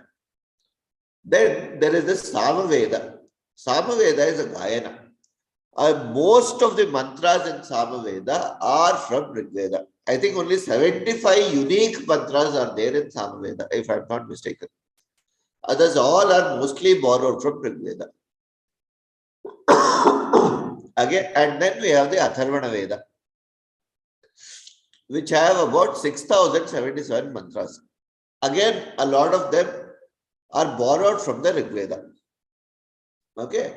Then there is the Samaveda. Samaveda is a Gayana. Most of the mantras in Samaveda are from Rig Veda. I think only 75 unique mantras are there in Samaveda, if I'm not mistaken. Others all are mostly borrowed from Rig Veda. Again, and then we have the Atharvana Veda, which have about 6,077 mantras. Again, a lot of them are borrowed from the Rig Veda. Okay,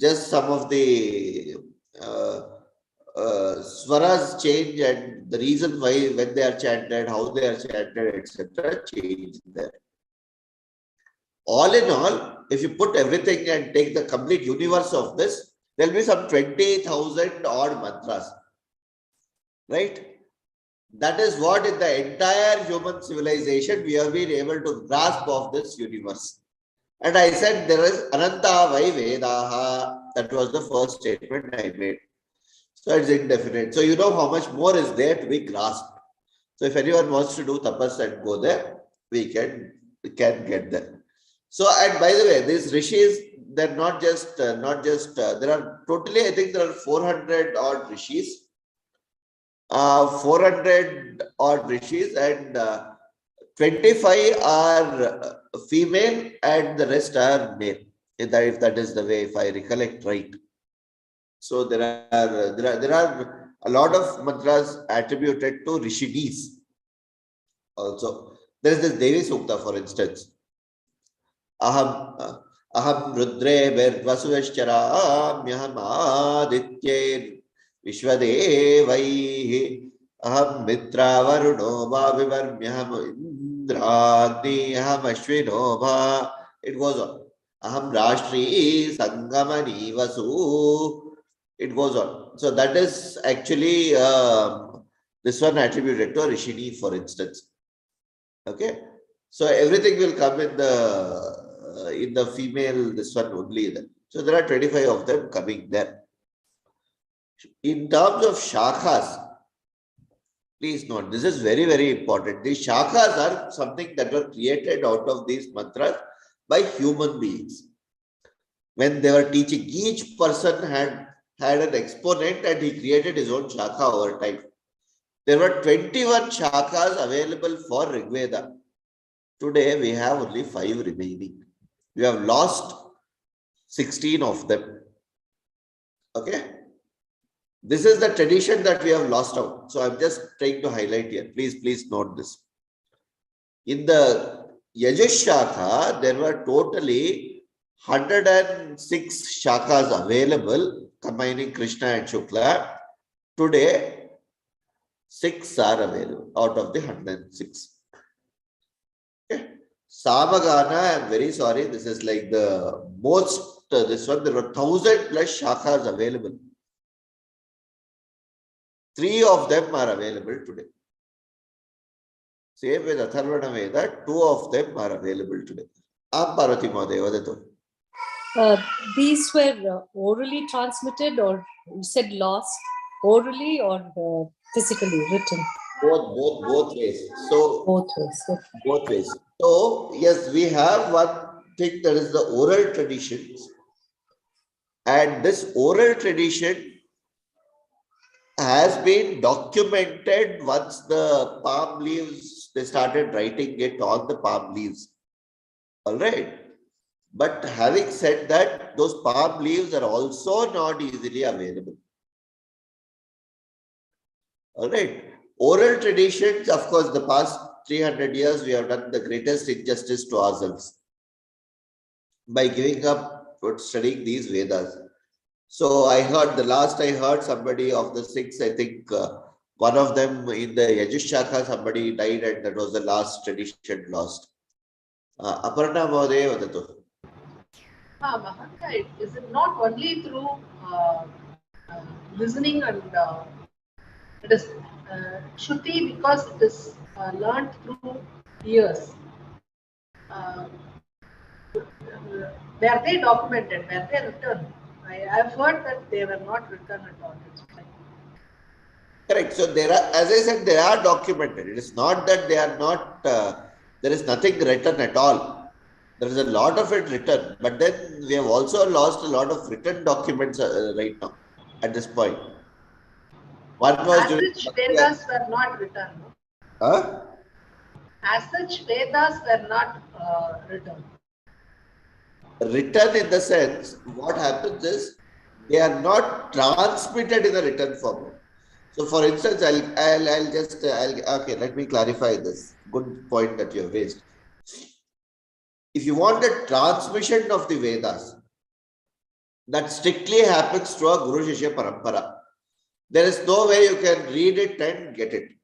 just some of the swaras change, and the reason why, when they are chanted, how they are chanted, etc., change there. All in all, if you put everything and take the complete universe of this, there'll be some 20,000 odd mantras, right? That is what in the entire human civilization we have been able to grasp of this universe. And I said there is Ananta Vai Vedaha. That was the first statement I made. So it's indefinite. So you know how much more is there to be grasped. So if anyone wants to do tapas and go there, we can get there. So, and by the way, these rishis, they're not just there are totally, I think there are 400 odd rishis. 400 odd rishis, and 25 are female and the rest are male. If that is the way, if I recollect right. So there are a lot of mantras attributed to Rishinis. Also, there is this Devi Sukta, for instance. Aham Rudre Vasuveshchara Myaham Aditye Vishwadevaihi Aham Mitra Varuno Bhavivarmyaham Indragni Aham Ashwino Bha. It goes on. Aham Rashtri Sangamani Vasu. It goes on. So that is actually this one attributed to Rishini, for instance. Okay. So everything will come in the female, this one only. Then. So there are 25 of them coming there. In terms of shakhas, please note, this is very, very important. These shakhas are something that were created out of these mantras by human beings. When they were teaching, each person had an exponent and he created his own shakha over time. There were 21 shakhas available for Rigveda. Today we have only 5 remaining. We have lost 16 of them. Okay. This is the tradition that we have lost out. So I'm just trying to highlight here. Please note this. In the Yajush Shakha, there were totally 106 shakhas available, combining Krishna and Shukla. Today, 6 are available out of the 106. Okay. Samagana, I'm very sorry, this is like the most, this one, there were 1,000 plus shakhas available. 3 of them are available today. Same with Atharvana Veda, 2 of them are available today. Parvati Mahoday, vadatu. These were orally transmitted, or you said lost, orally or physically written? Both ways. So Both ways. Okay. both ways. So yes, we have one thing, that is the oral traditions, and this oral tradition has been documented once the palm leaves, they started writing it on the palm leaves. All right. But having said that, those palm leaves are also not easily available. All right. Oral traditions, of course, the past 300 years, we have done the greatest injustice to ourselves by giving up studying these Vedas. So I heard, I heard somebody of the 6, I think one of them in the Yajush Shakha, somebody died, and that was the last tradition lost. Aparna Mahoday, vadatu. Mahanka, is it not only through listening and it is Shruti, because it is learned through ears? Were they documented? Were they written? I've heard that they were not written at all. Correct. So there are, as I said, they are documented. It is not that they are not, there is nothing written at all. There is a lot of it written, but then we have also lost a lot of written documents right now at this point. One was as such, Vedas were not written. No? Huh? As such, Vedas were not written. Written in the sense, what happens is they are not transmitted in a written form. So, for instance, okay, let me clarify this. Good point that you have raised. If you want the transmission of the Vedas, that strictly happens through a Guru Shishya Parampara. There is no way you can read it and get it.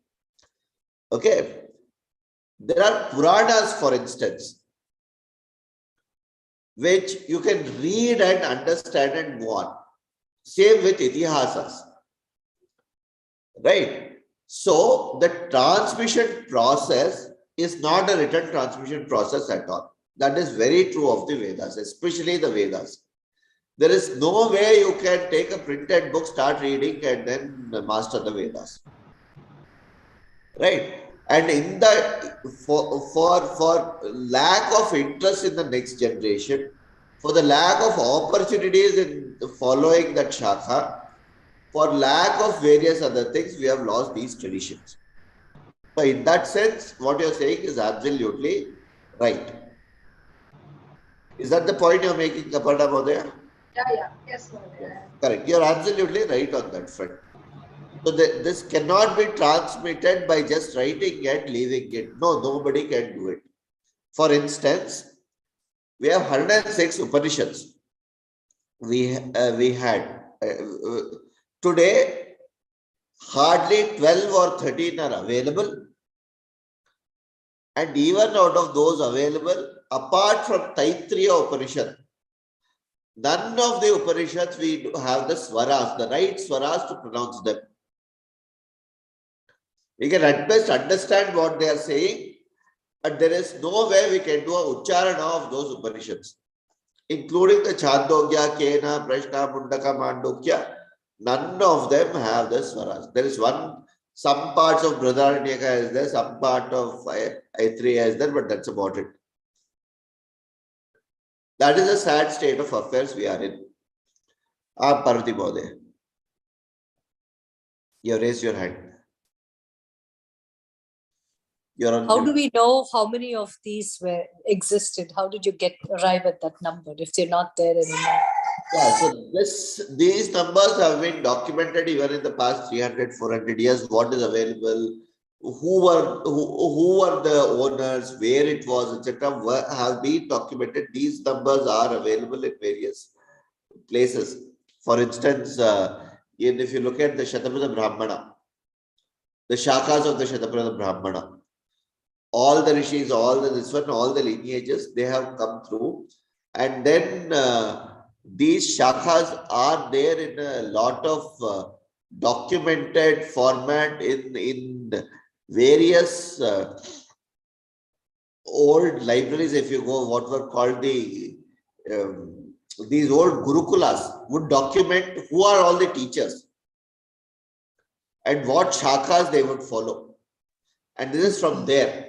Okay. There are Puranas, for instance. which you can read and understand and move on. Same with itihasas, right? So the transmission process is not a written transmission process at all. That is very true of the Vedas, especially the Vedas. There is no way you can take a printed book, start reading, and then master the Vedas, right? And in the for lack of interest in the next generation, for the lack of opportunities in following that shakha, for lack of various other things, we have lost these traditions. So in that sense, what you're saying is absolutely right. Is that the point you're making, Aparna Bodhaya? Yeah. Yes, Mahodaya. Correct. You're absolutely right on that front. So this cannot be transmitted by just writing it, leaving it. No, nobody can do it. For instance, we have 106 Upanishads. We had today hardly 12 or 13 are available, and even out of those available, apart from Taittiriya Upanishad, none of the Upanishads we have the swaras, the right swaras to pronounce them. We can at best understand what they are saying, but there is no way we can do a ucharana of those Upanishads, including the Chandogya, Kena, Prashna, Mundaka, Mandukya. None of them have the swaras. There is some parts of Brihadaranyaka is there, some part of Aitreya is there, but that's about it. That is a sad state of affairs we are in. Parvati Bodhe, you raised your hand. How do we know how many of these existed? How did you arrive at that number if they're not there anymore? Yeah, so these numbers have been documented even in the past 300, 400 years. What is available, who were the owners, where it was, etc., have been documented. These numbers are available in various places. For instance, if you look at the Shatapada Brahmana, the shakas of the Shatapada Brahmana, all the rishis, all the lineages, they have come through, and then these shakhas are there in a lot of documented format in various old libraries. If you go, what were called these old gurukulas would document who are all the teachers and what shakhas they would follow, and this is from there.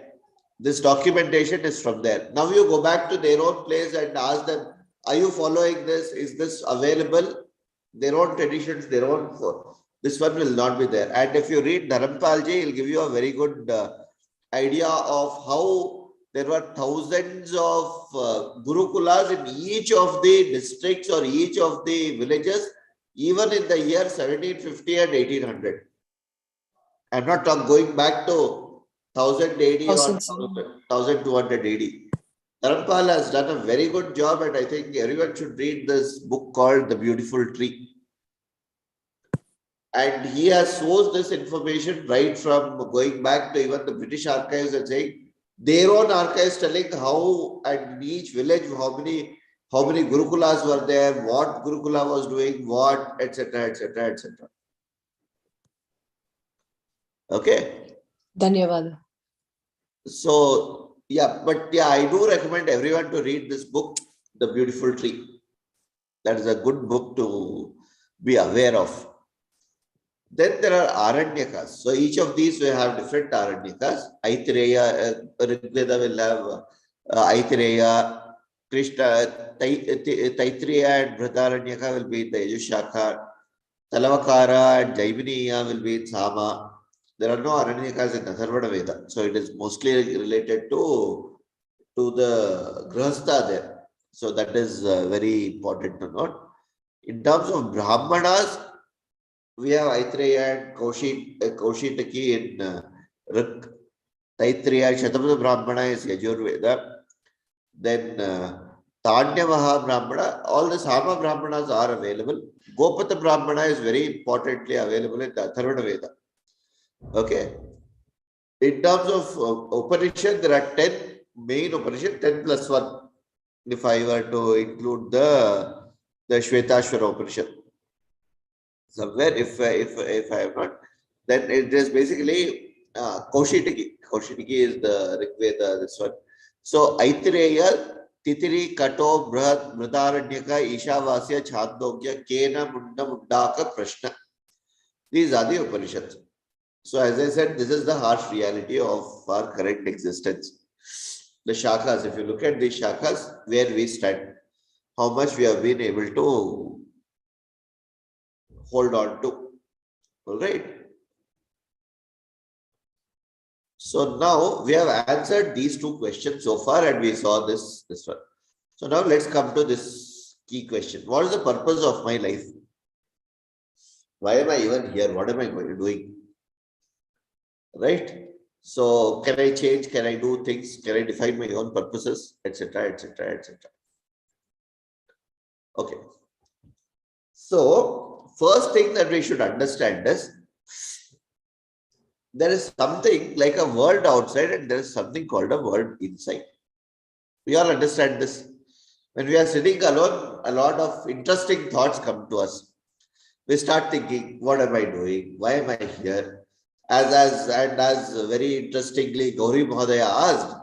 This documentation is from there. Now you go back to their own place and ask them, are you following this? Is this available? Their own traditions, their own, this one will not be there. And if you read Dharampalji, he'll give you a very good idea of how there were thousands of gurukulas in each of the districts or each of the villages, even in the year 1750 and 1800. I'm not going back to 1000 AD or 1200 AD. Dharampal has done a very good job, and I think everyone should read this book called The Beautiful Tree. And he has sourced this information right from going back to even the British archives and saying their own archives telling how at each village how many gurukulas were there, what gurukula was doing what, etc., etc., etc. Okay. Dhanyavad. So yeah, but yeah, I do recommend everyone to read this book, The Beautiful Tree. That is a good book to be aware of. Then there are Aranyakas. So each of these will have different Aranyakas. Aitreya, Rigveda will have Aitreya, Krishna, Taittiriya and Brihadaranyaka will be in the Yajushakha. Talavakara and Jaiminiya will be in Sama. There are no Aranyakas in Atharvana Veda. So it is mostly related to the Grihastha there. So that is very important to note. In terms of Brahmanas, we have Aitreya and Kaushitaki in Rik. Taittiriya, Shatapada Brahmana is Yajurveda. Then Tanyavaha Brahmana, all the Sama Brahmanas are available. Gopata Brahmana is very importantly available in the Atharvana Veda. Okay. In terms of Upanishad, there are 10 main Upanishad, 10 plus 1. if I were to include the Shvetashvara Upanishad. Somewhere, if I am not, then it is basically Kaushitiki. Kaushitiki is the Rigveda, this one. So Aitireya Titiri Kato Brhat Mridaranyaka Ishavasya Chandogya Kena Munda Mundaka Prashna. These are the Upanishads. So as I said, this is the harsh reality of our current existence. The shakhas, if you look at the shakhas, where we stand, how much we have been able to hold on to. All right. So now we have answered these two questions so far, and we saw this one. So now let's come to this key question. What is the purpose of my life? Why am I even here? What am I doing? Right? So can I change? Can I do things? Can I define my own purposes? Etc. Etc. Etc. Okay. So first thing that we should understand is there is something like a world outside and there is something called a world inside. We all understand this. When we are sitting alone, a lot of interesting thoughts come to us. We start thinking, what am I doing? Why am I here? As very interestingly Gauri Mahadaya asked,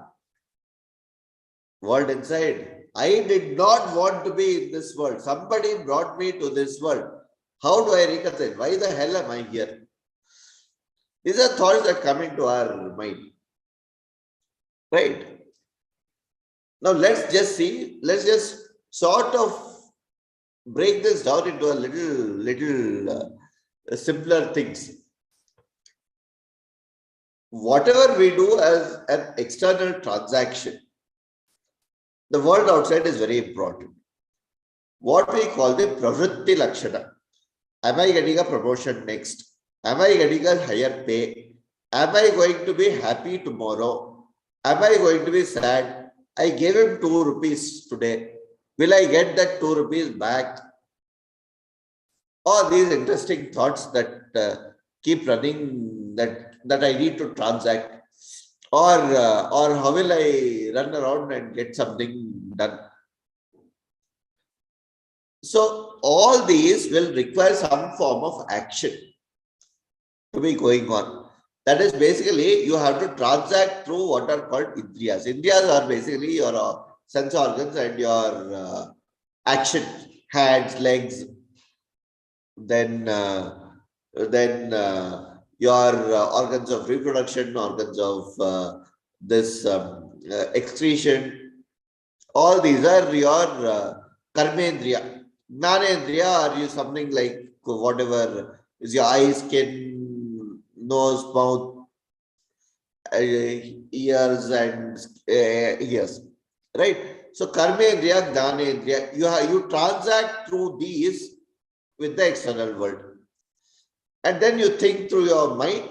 world inside. I did not want to be in this world. Somebody brought me to this world. How do I reconcile? Why the hell am I here? These are thoughts that come into our mind. Right? Now let's just sort of break this down into a little simpler things. Whatever we do as an external transaction, the world outside is very important. What we call the pravritti lakshana. Am I getting a promotion next? Am I getting a higher pay? Am I going to be happy tomorrow? Am I going to be sad? I gave him 2 rupees today. Will I get that 2 rupees back? All these interesting thoughts that keep running that I need to transact. Or how will I run around and get something done? So all these will require some form of action to be going on. That is basically you have to transact through what are called indriyas. Indriyas are basically your sense organs and your action, hands, legs, then your organs of reproduction, organs of this excretion. All these are your karmendriya. Gnanendriya are you something like whatever is your eyes, skin, nose, mouth, ears and ears, right? So karmendriya, gnanendriya, you transact through these with the external world. And then you think through your mind,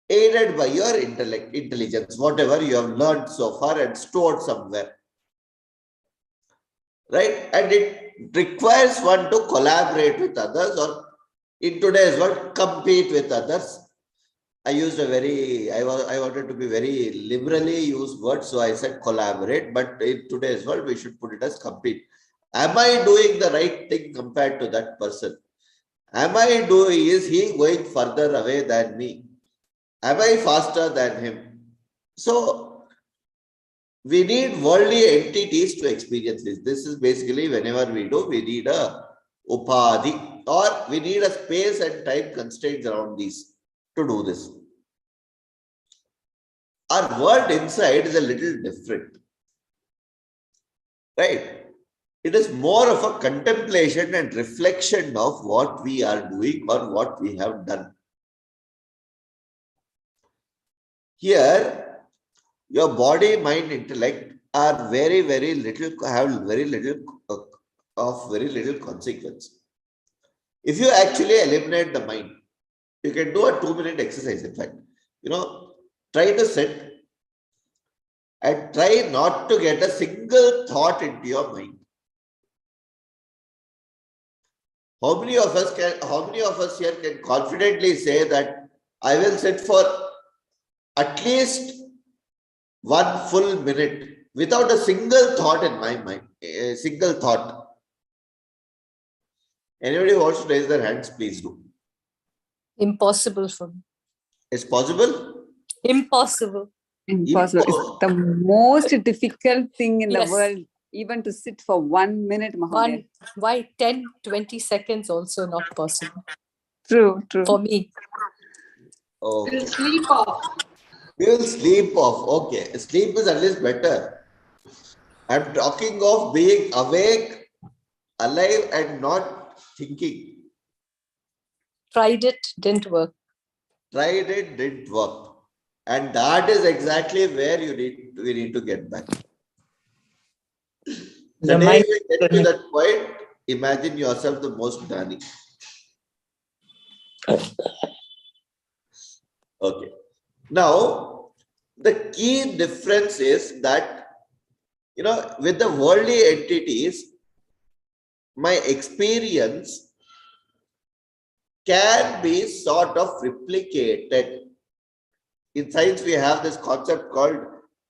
aided by your intelligence, whatever you have learned so far and stored somewhere. Right? And it requires one to collaborate with others, or in today's world, compete with others. I used I wanted to be very liberally used word, so I said collaborate, but in today's world, we should put it as compete. Am I doing the right thing compared to that person? Is he going further away than me? Am I faster than him? So we need worldly entities to experience this. This is basically whenever we need a upadhi, or we need a space and time constraints around these to do this. Our world inside is a little different. Right? It is more of a contemplation and reflection of what we are doing or what we have done. Here, your body, mind, intellect are have very little consequence. If you actually eliminate the mind, you can do a 2-minute exercise. In fact, try to sit and try not to get a single thought into your mind. How many of us here can confidently say that I will sit for at least 1 full minute without a single thought in my mind, a single thought. Anybody who wants to raise their hands, please do. Impossible for me. It's possible? Impossible. Impossible. It's the most difficult thing in the Yes. world, even to sit for 1 minute, Mahodaya. Why 10, 20 seconds also not possible True, true. for me. Okay. We'll sleep off. We will sleep off. Okay. Sleep is at least better. I'm talking of being awake, alive, and not thinking. Tried it, didn't work. Tried it, didn't work. And that is exactly where we need to get back. The day you get to that point, imagine yourself the most Dani. Okay. Now, the key difference is that, with the worldly entities, my experience can be sort of replicated. In science, we have this concept called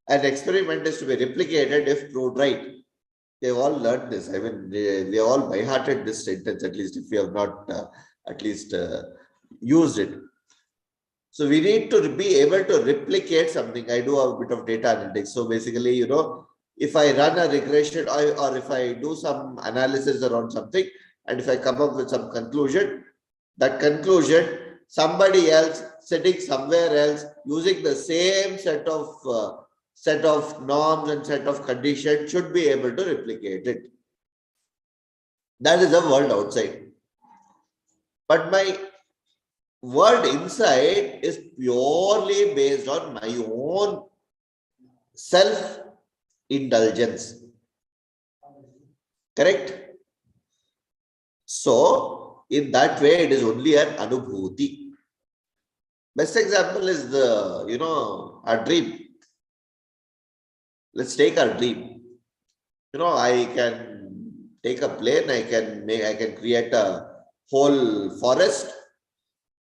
an experiment is to be replicated if proved right. They've all learned this. I mean, they all by-hearted this sentence, at least if we have not used it. So we need to be able to replicate something. I do a bit of data analytics. So basically, if I run a regression or if I do some analysis around something, and if I come up with some conclusion, that conclusion, somebody else sitting somewhere else using the same set of norms and set of conditions should be able to replicate it. That is the world outside. But my world inside is purely based on my own self-indulgence. Correct? So, in that way, it is only an anubhuti. Best example is our dream. Let's take our dream. I can take a plane, I can create a whole forest.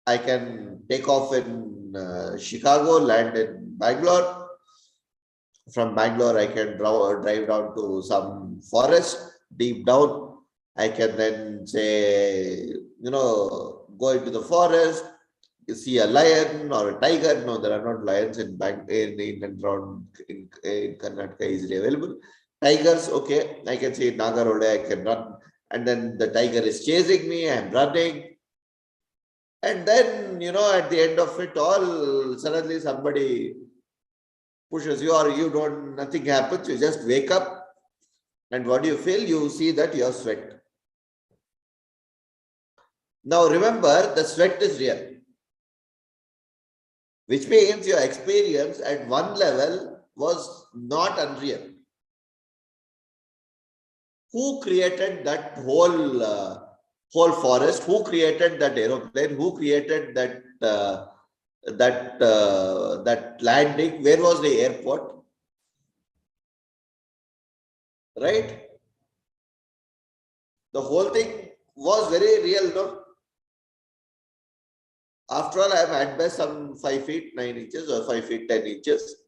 I can take off in Chicago, land in Bangalore. From Bangalore, I can drive down to some forest deep down. I can then say, go into the forest, you see a lion or a tiger. No, there are not lions in and around in Karnataka easily available. Tigers, okay, I can see Nagarode, I can run. And then the tiger is chasing me, I'm running. And then, at the end of it all, suddenly somebody pushes you or nothing happens. You just wake up. And what do you feel? You see that you have sweat. Now remember, the sweat is real. Which means your experience at one level was not unreal. Who created that whole forest? Who created that aeroplane? Who created that landing? Where was the airport? Right? The whole thing was very real, no? After all, I am at best some 5 feet 9 inches or 5 feet 10 inches.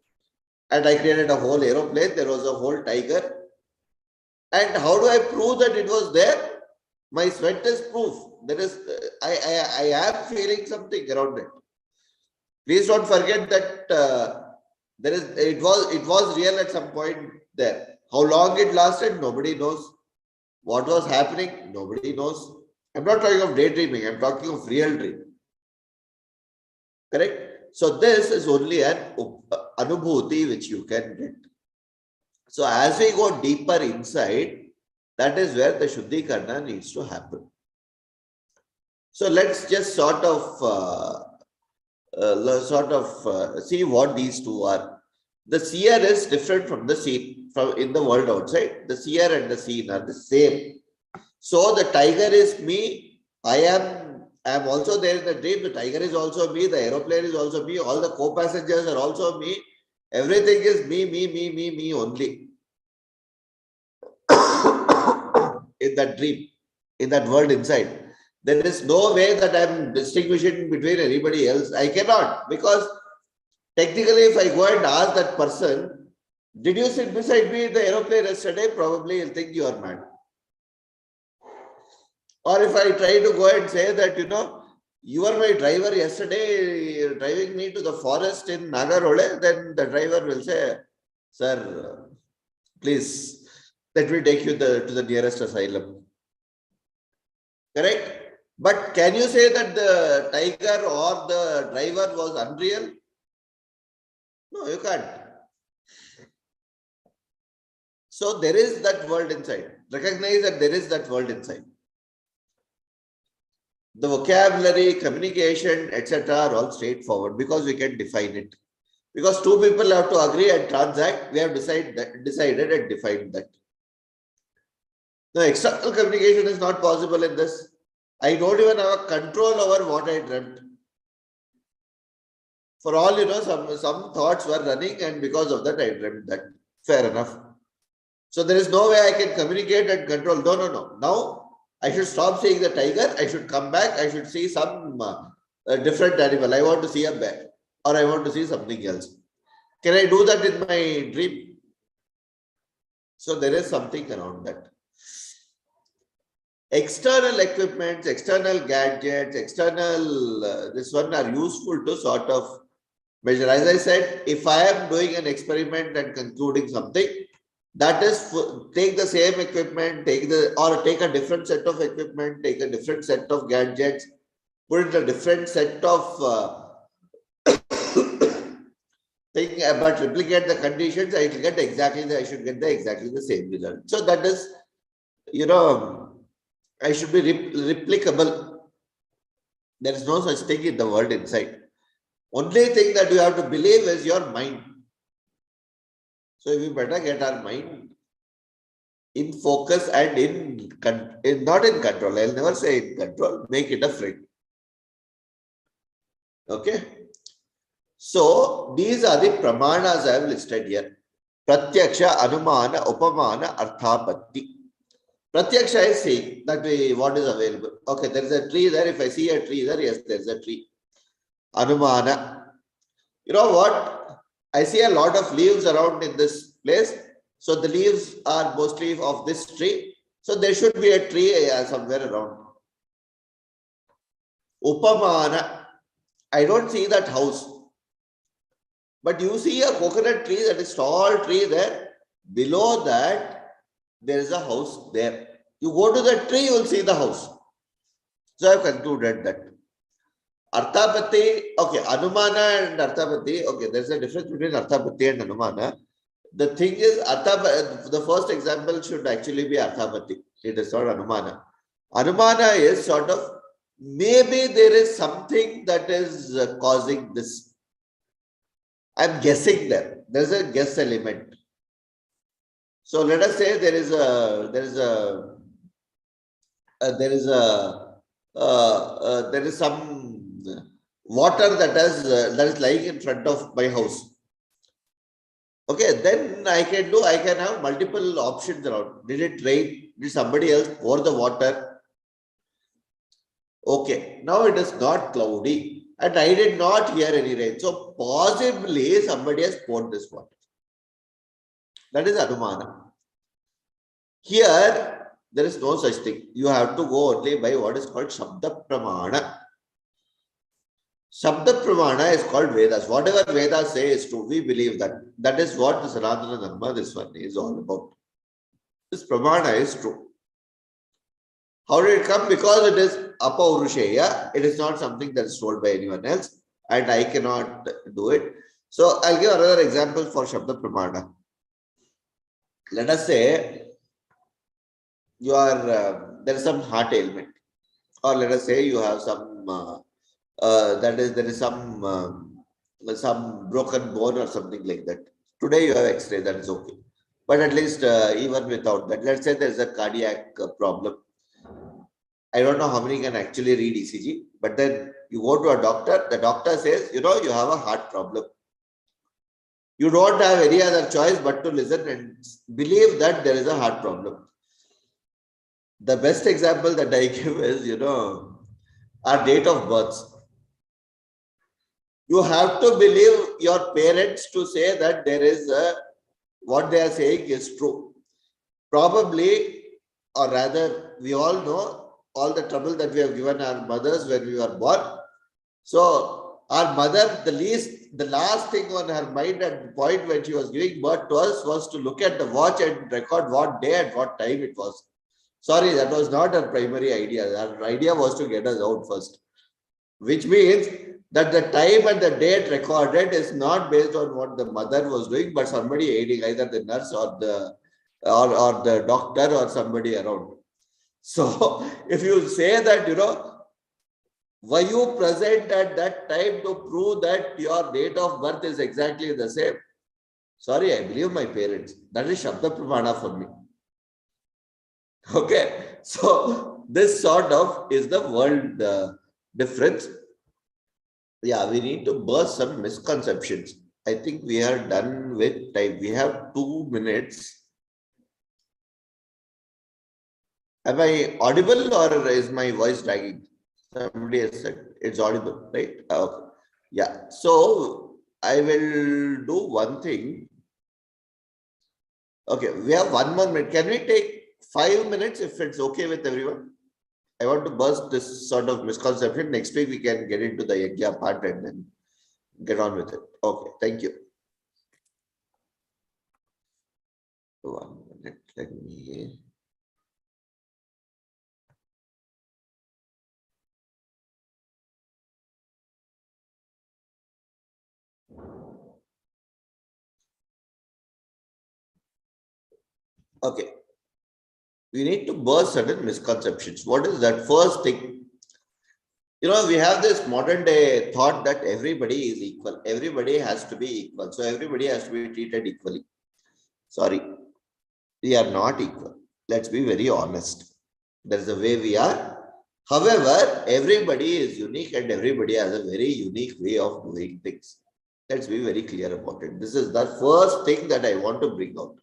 And I created a whole aeroplane. There was a whole tiger. And how do I prove that it was there? My sweat is proof. There is, I am feeling something around it. Please don't forget that it was real at some point there. How long it lasted, nobody knows. What was happening, nobody knows. I'm not talking of daydreaming. I'm talking of real dream. Correct? So this is only an anubhuti which you can get. So as we go deeper inside, that is where the Shuddhikarna needs to happen. So let's just sort of see what these two are. The seer is different from the seen. In the world outside, the seer and the seen are the same. So the tiger is me. I am also there in the dream. The tiger is also me. The aeroplane is also me. All the co-passengers are also me. Everything is me only. In that dream, in that world inside. There is no way that I am distinguishing between anybody else. I cannot, because technically if I go and ask that person, Did you sit beside me in the aeroplane yesterday? Probably you'll think you are mad. Or if I try to go and say that, you were my driver yesterday, driving me to the forest in Nagarole, then the driver will say, sir, please, let me take you to the nearest asylum. Correct? But can you say that the tiger or the driver was unreal? No, you can't. So there is that world inside. Recognize that there is that world inside. The vocabulary, communication, etc. are all straightforward because we can define it. Because two people have to agree and transact, we have decided and defined that. Now, external communication is not possible in this. I don't even have a control over what I dreamt. For all some thoughts were running, and because of that, I dreamt that. Fair enough. So there is no way I can communicate and control. No. Now I should stop seeing the tiger. I should come back. I should see some different animal. I want to see a bear, or I want to see something else. Can I do that in my dream? So there is something around that. External equipments, external gadgets, external this one are useful to sort of measure. As I said, if I am doing an experiment and concluding something, that is, take the same equipment, take a different set of equipment, take a different set of gadgets, put it in a different set of thing, but replicate the conditions, I will get I should get exactly the same result. So that is, I should be replicable. There is no such thing in the world inside. Only thing that you have to believe is your mind. So we better get our mind in focus and not in control. I'll never say in control. Make it a friend. Okay. So these are the pramanas I have listed here. Pratyaksha, Anumana, Upamana, Arthapatti. Pratyaksha is saying that what is available. Okay, there is a tree there. If I see a tree there, yes, there is a tree. Anumana. You know what? I see a lot of leaves around in this place. So the leaves are mostly of this tree. So there should be a tree somewhere around. Upamana. I don't see that house. But you see a coconut tree, that is tall tree there. Below that, there is a house there. You go to the tree, you will see the house. So I have concluded that. Arthapatti, okay, Anumana and Arthapatti, okay, there's a difference between Arthapatti and Anumana. The thing is, the first example should actually be Arthapatti. It is not Anumana. Anumana is sort of, maybe there is something that is causing this. I'm guessing there. There's a guess element. So let us say there is some water that is lying in front of my house. Okay, then I can have multiple options around. Did it rain? Did somebody else pour the water? Okay, now it is not cloudy and I did not hear any rain. So possibly somebody has poured this water. That is Anumana. Here, there is no such thing. You have to go only by what is called Shabda Pramana. Shabda Pramana is called Vedas. Whatever Vedas say is true. We believe that. That is what the Sanatana Dharma, this one, is all about. This Pramana is true. How did it come? Because it is Apaurusheya. It is not something that is told by anyone else. And I cannot do it. So I'll give another example for Shabda Pramana. Let us say you are there is some heart ailment, or let us say you have some there is some broken bone or something like that. Today you have X-ray, that is okay. But at least even without that, let's say there is a cardiac problem. I don't know how many can actually read ECG, but then you go to a doctor. The doctor says, you have a heart problem. You don't have any other choice but to listen and believe that there is a heart problem. The best example that I give is, our date of birth. You have to believe your parents to say that there is a what they are saying is true. Probably, or rather, we all know all the trouble that we have given our mothers when we were born. So our mother, the last thing on her mind at the point when she was giving birth to us was to look at the watch and record what day and what time it was. Sorry, that was not her primary idea. Her idea was to get us out first, which means that the time and the date recorded is not based on what the mother was doing, but somebody aiding, either the nurse or the doctor or somebody around. So if you say that, were you present at that time to prove that your date of birth is exactly the same? Sorry, I believe my parents. That is Shabda Pramana for me. Okay, so this sort of is the world difference. Yeah, we need to burst some misconceptions. I think we are done with time. We have 2 minutes. Am I audible or is my voice dragging? Somebody has said it's audible, right? Okay. Yeah. So I will do one thing. Okay, we have 1 more minute. Can we take 5 minutes if it's okay with everyone? I want to burst this sort of misconception. Next week we can get into the yajna part and then get on with it. Okay, thank you. 1 minute. Let me. Okay. We need to burst certain misconceptions. What is that first thing? We have this modern day thought that everybody is equal. Everybody has to be equal. So everybody has to be treated equally. Sorry, we are not equal. Let's be very honest. That's the way we are. However, everybody is unique and everybody has a very unique way of doing things. Let's be very clear about it. This is the first thing that I want to bring out.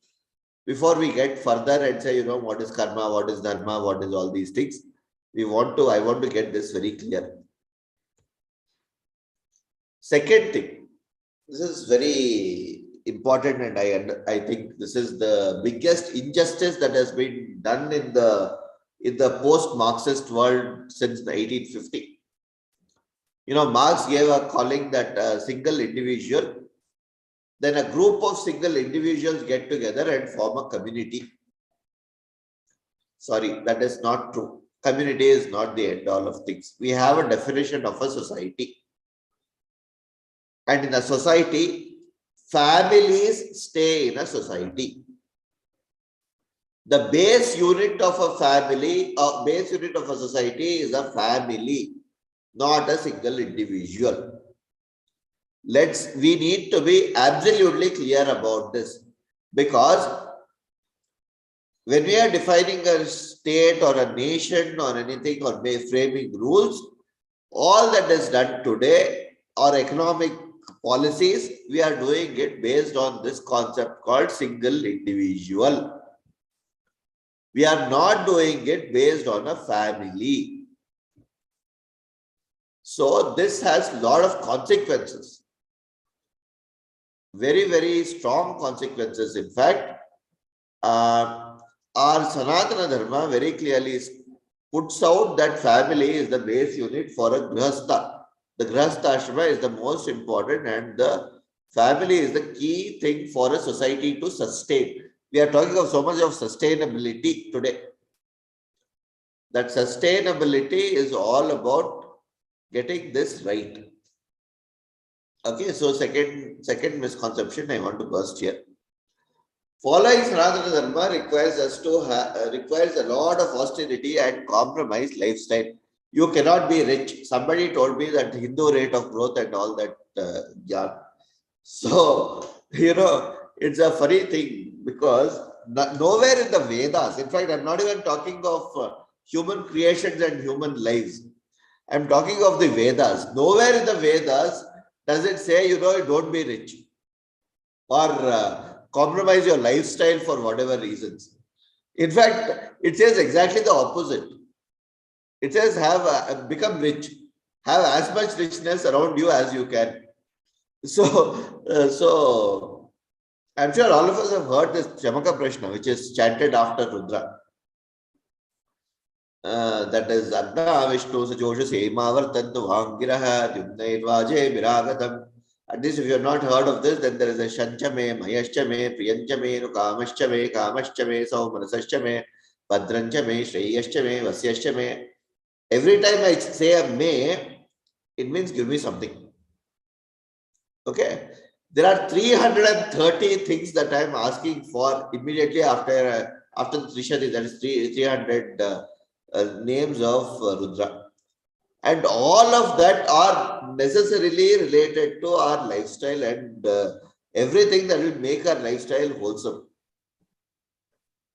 Before we get further and say, what is karma, what is dharma, what is all these things, I want to get this very clear. Second thing, this is very important, and I think this is the biggest injustice that has been done in the post-Marxist world since the 1850. Marx gave a calling that a single individual, then a group of single individuals get together and form a community. Sorry, that is not true. Community is not the end all of things. We have a definition of a society. And in a society, families stay in a society. The base unit of a family, or base unit of a society is a family, not a single individual. We need to be absolutely clear about this, because when we are defining a state or a nation or anything or framing rules, all that is done today or economic policies, we are doing it based on this concept called single individual. We are not doing it based on a family. So this has a lot of consequences. Very, very strong consequences. In fact, our Sanatana Dharma very clearly puts out that family is the base unit for a grihastha. The grihastha ashrama is the most important, and the family is the key thing for a society to sustain. We are talking of so much of sustainability today. That sustainability is all about getting this right. Okay, so second misconception I want to burst here. Following Sanatana Dharma requires a lot of austerity and compromised lifestyle. You cannot be rich. Somebody told me that Hindu rate of growth and all that. So, it's a funny thing, because nowhere in the Vedas, in fact, I'm not even talking of human creations and human lives. I'm talking of the Vedas. Nowhere in the Vedas does it say, don't be rich or compromise your lifestyle for whatever reasons. In fact, it says exactly the opposite. It says become rich, have as much richness around you as you can. So I'm sure all of us have heard this Chamaka Prashna, which is chanted after Rudra. That is Agna Vishnu Sajosha Semavartantu Vangiraha Dyumnairvaje Viragatam. At least if you have not heard of this, then there is a Shanchame, Mayashchame, Priyanchame, Nukamashchame, Kamashchame, Saumanasashchame, Padranchame, Shreyashchame, Vasyashchame. Every time I say a may, it means give me something. Okay. There are 330 things that I am asking for immediately after the Trishadi, that is 300 names of Rudra. And all of that are necessarily related to our lifestyle and everything that will make our lifestyle wholesome.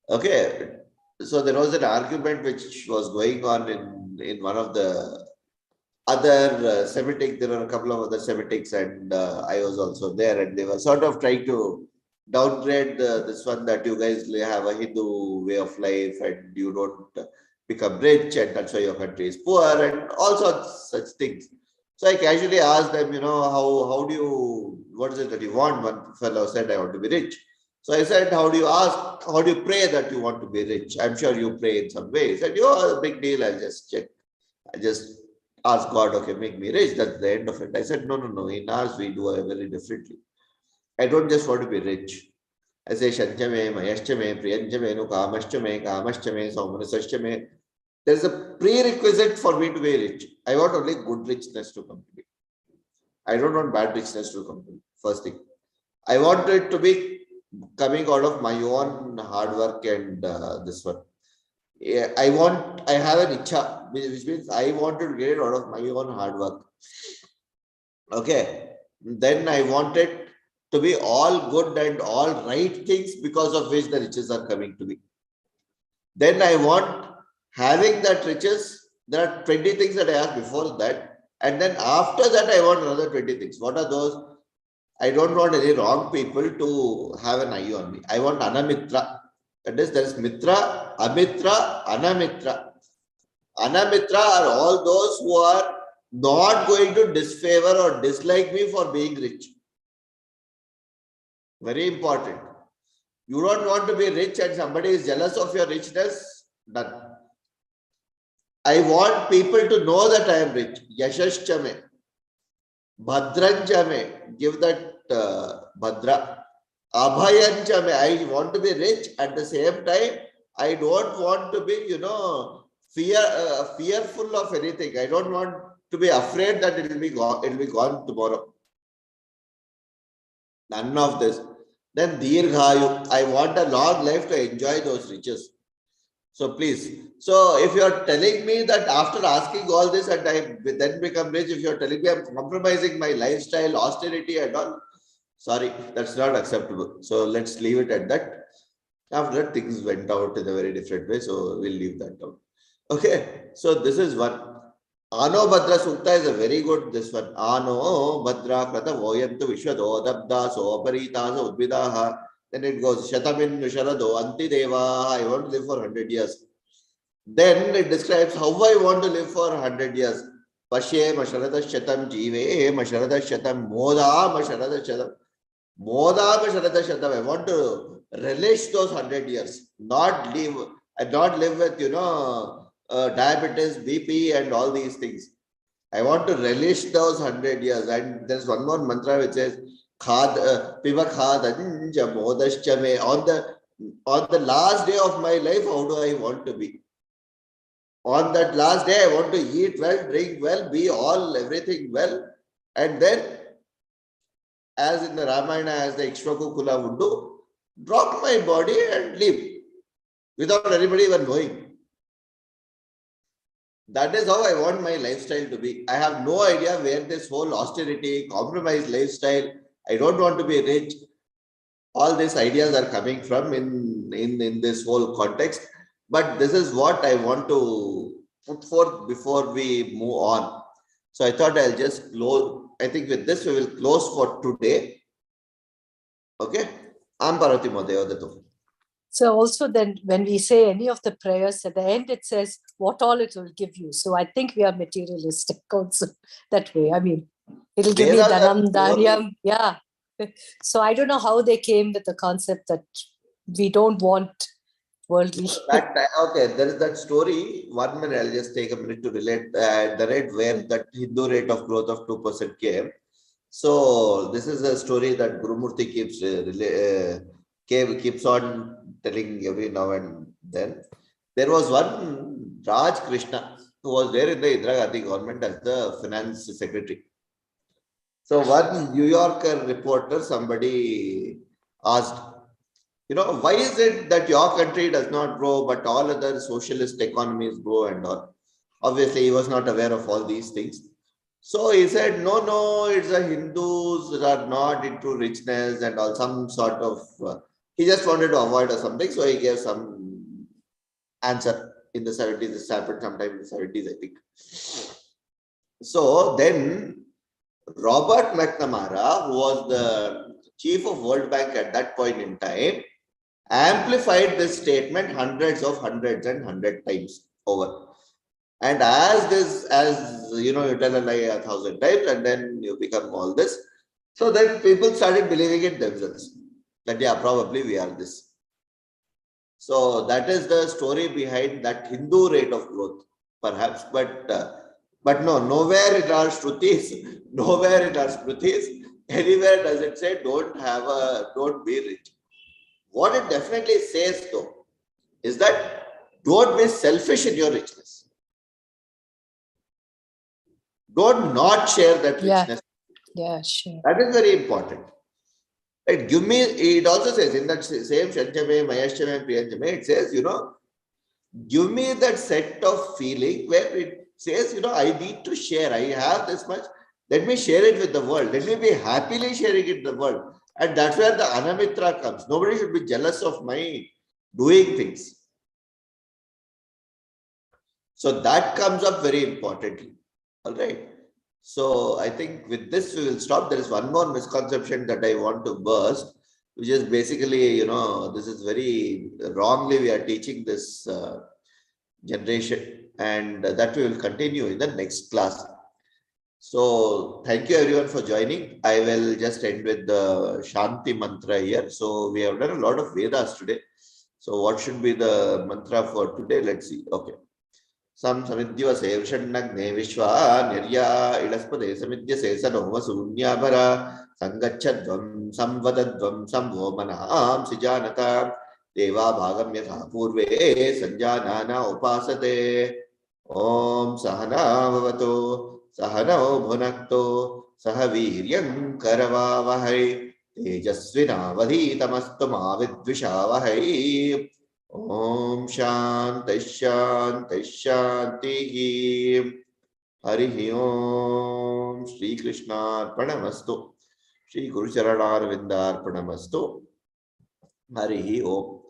Okay. So there was an argument which was going on in one of the other Semitic, there were a couple of other Semitics, and I was also there, and they were sort of trying to downgrade this one, that you guys have a Hindu way of life and you don't become rich, and that's why your country is poor, and all sorts such things. So I casually asked them, how do you, what is it that you want? One fellow said, I want to be rich. So I said, how do you pray that you want to be rich? I'm sure you pray in some way. He said, a big deal, I'll just check. I just ask God, okay, make me rich. That's the end of it. I said, no. In ours, we do it very differently. I don't just want to be rich. I say, Shanchame, Mayashchame, Priyanchame, Nukamashchame, Kamashchame, Saumanasashchame. There's a prerequisite for me to be rich. I want only good richness to come to me. I don't want bad richness to come to me. First thing. I want it to be coming out of my own hard work and this one. Yeah, I have an ichha, which means I want to get it out of my own hard work. Okay. Then I want it to be all good and all right things because of which the riches are coming to me. Then I want having that riches. There are 20 things that I asked before that. And then after that, I want another 20 things. What are those? I don't want any wrong people to have an eye on me. I want anamitra. That is, there is mitra, amitra, anamitra. Anamitra are all those who are not going to disfavor or dislike me for being rich. Very important. You don't want to be rich and somebody is jealous of your richness. Done. I want people to know that I am rich. Yashashchame. Bhadranchame. Give that Bhadra. Abhayanchame. I want to be rich. At the same time, I don't want to be, fearful of anything. I don't want to be afraid that it will be gone tomorrow. None of this. Then Dirghayu. I want a long life to enjoy those riches. So please. So if you are telling me that after asking all this and I then become rich, if you are telling me I'm compromising my lifestyle, austerity and all, sorry, that's not acceptable. So let's leave it at that. After that, things went out in a very different way. So we'll leave that out. Okay. So this is one. Ano Bhadra Sukta is a very good this one. Ano Bhadra Krata Voyantu Vishwado Dabda Soparita Udvidaha. Then it goes Shatamin Visharado Anti Deva. I want to live for 100 years. Then it describes how I want to live for 100 years. Pashe Masharada Shatam Jive Masharada Shatam Moda Masharada Shatam. Moda Masharada Shatam. I want to relish those 100 years. Not live with, diabetes, BP and all these things. I want to relish those 100 years. And there's one more mantra which says, Piva Khadanja Modaschame. On the last day of my life, how do I want to be? On that last day, I want to eat well, drink well, be everything well. And then, as in the Ramayana, as the Ikshvaku Kula would do, drop my body and live without anybody even knowing. That is how I want my lifestyle to be. I have no idea where this whole austerity, compromised lifestyle, I don't want to be rich. All these ideas are coming from in this whole context. But this is what I want to put forth before we move on. So I thought I'll just close. I think with this we will close for today. Okay. Parvati Madhyodatu. So also then when we say any of the prayers at the end, it says what all it will give you. So I think we are materialistic also that way. I mean, it'll give me Dhanam, Dharyam. Yeah. So I don't know how they came with the concept that we don't want worldly. Okay, there is that story. 1 minute, I'll just take a minute to relate the rate where that Hindu rate of growth of 2% came. So this is a story that Gurumurti keeps on telling every now and then. There was one Raj Krishna who was there in the Indira Gandhi government as the finance secretary. So one New Yorker reporter, somebody asked, why is it that your country does not grow, but all other socialist economies grow and all? Obviously, he was not aware of all these things. So he said, no, it's the Hindus that are not into richness and all, some sort of, he just wanted to avoid or something. So he gave some answer in the 70s. This happened sometime in the 70s, I think. So then Robert McNamara, who was the chief of World Bank at that point in time, amplified this statement hundreds and hundred times over. And as you tell a lie 1,000 times and then you become all this. So then people started believing it themselves. That yeah, probably we are this. So that is the story behind that Hindu rate of growth, perhaps. But no, nowhere in our Shrutis, anywhere does it say don't be rich. What it definitely says though, is that don't be selfish in your richness. Don't not share that richness. Yeah, sure. That is very important. Right? Give me, it also says in that same Shanchame, Mayashchame, Priyanchame, it says, give me that set of feeling where it says, I need to share. I have this much. Let me share it with the world. Let me be happily sharing it with the world. And that's where the Anamitra comes. Nobody should be jealous of my doing things. So that comes up very importantly. All right. So I think with this we will stop. There is one more misconception that I want to burst, which is basically, this is very wrongly we are teaching this generation, and that we will continue in the next class. So thank you everyone for joining. I will just end with the Shanti mantra here. So we have done a lot of Vedas today. So what should be the mantra for today? Let's see. Okay. Samidhya Sevshannagne Vishwa Nirya Ilaspade Samidhya Sesanova Sunyabhara Sangachadvam Samvadadvam Samvomanam Sijanata Deva Bhagam Yatha Purve Sanjanana Upasate Om Sahana Bhavato Sahano Bhunakto Sahaviryam Karavavahai Tejasvinavadhitamastu Mavidvishavahai Om Shanti Shanti Shanti Harihi Om Shri Krishna Arpanamastu Shri Guru Charanarvindar Arpanamastu Harihi Om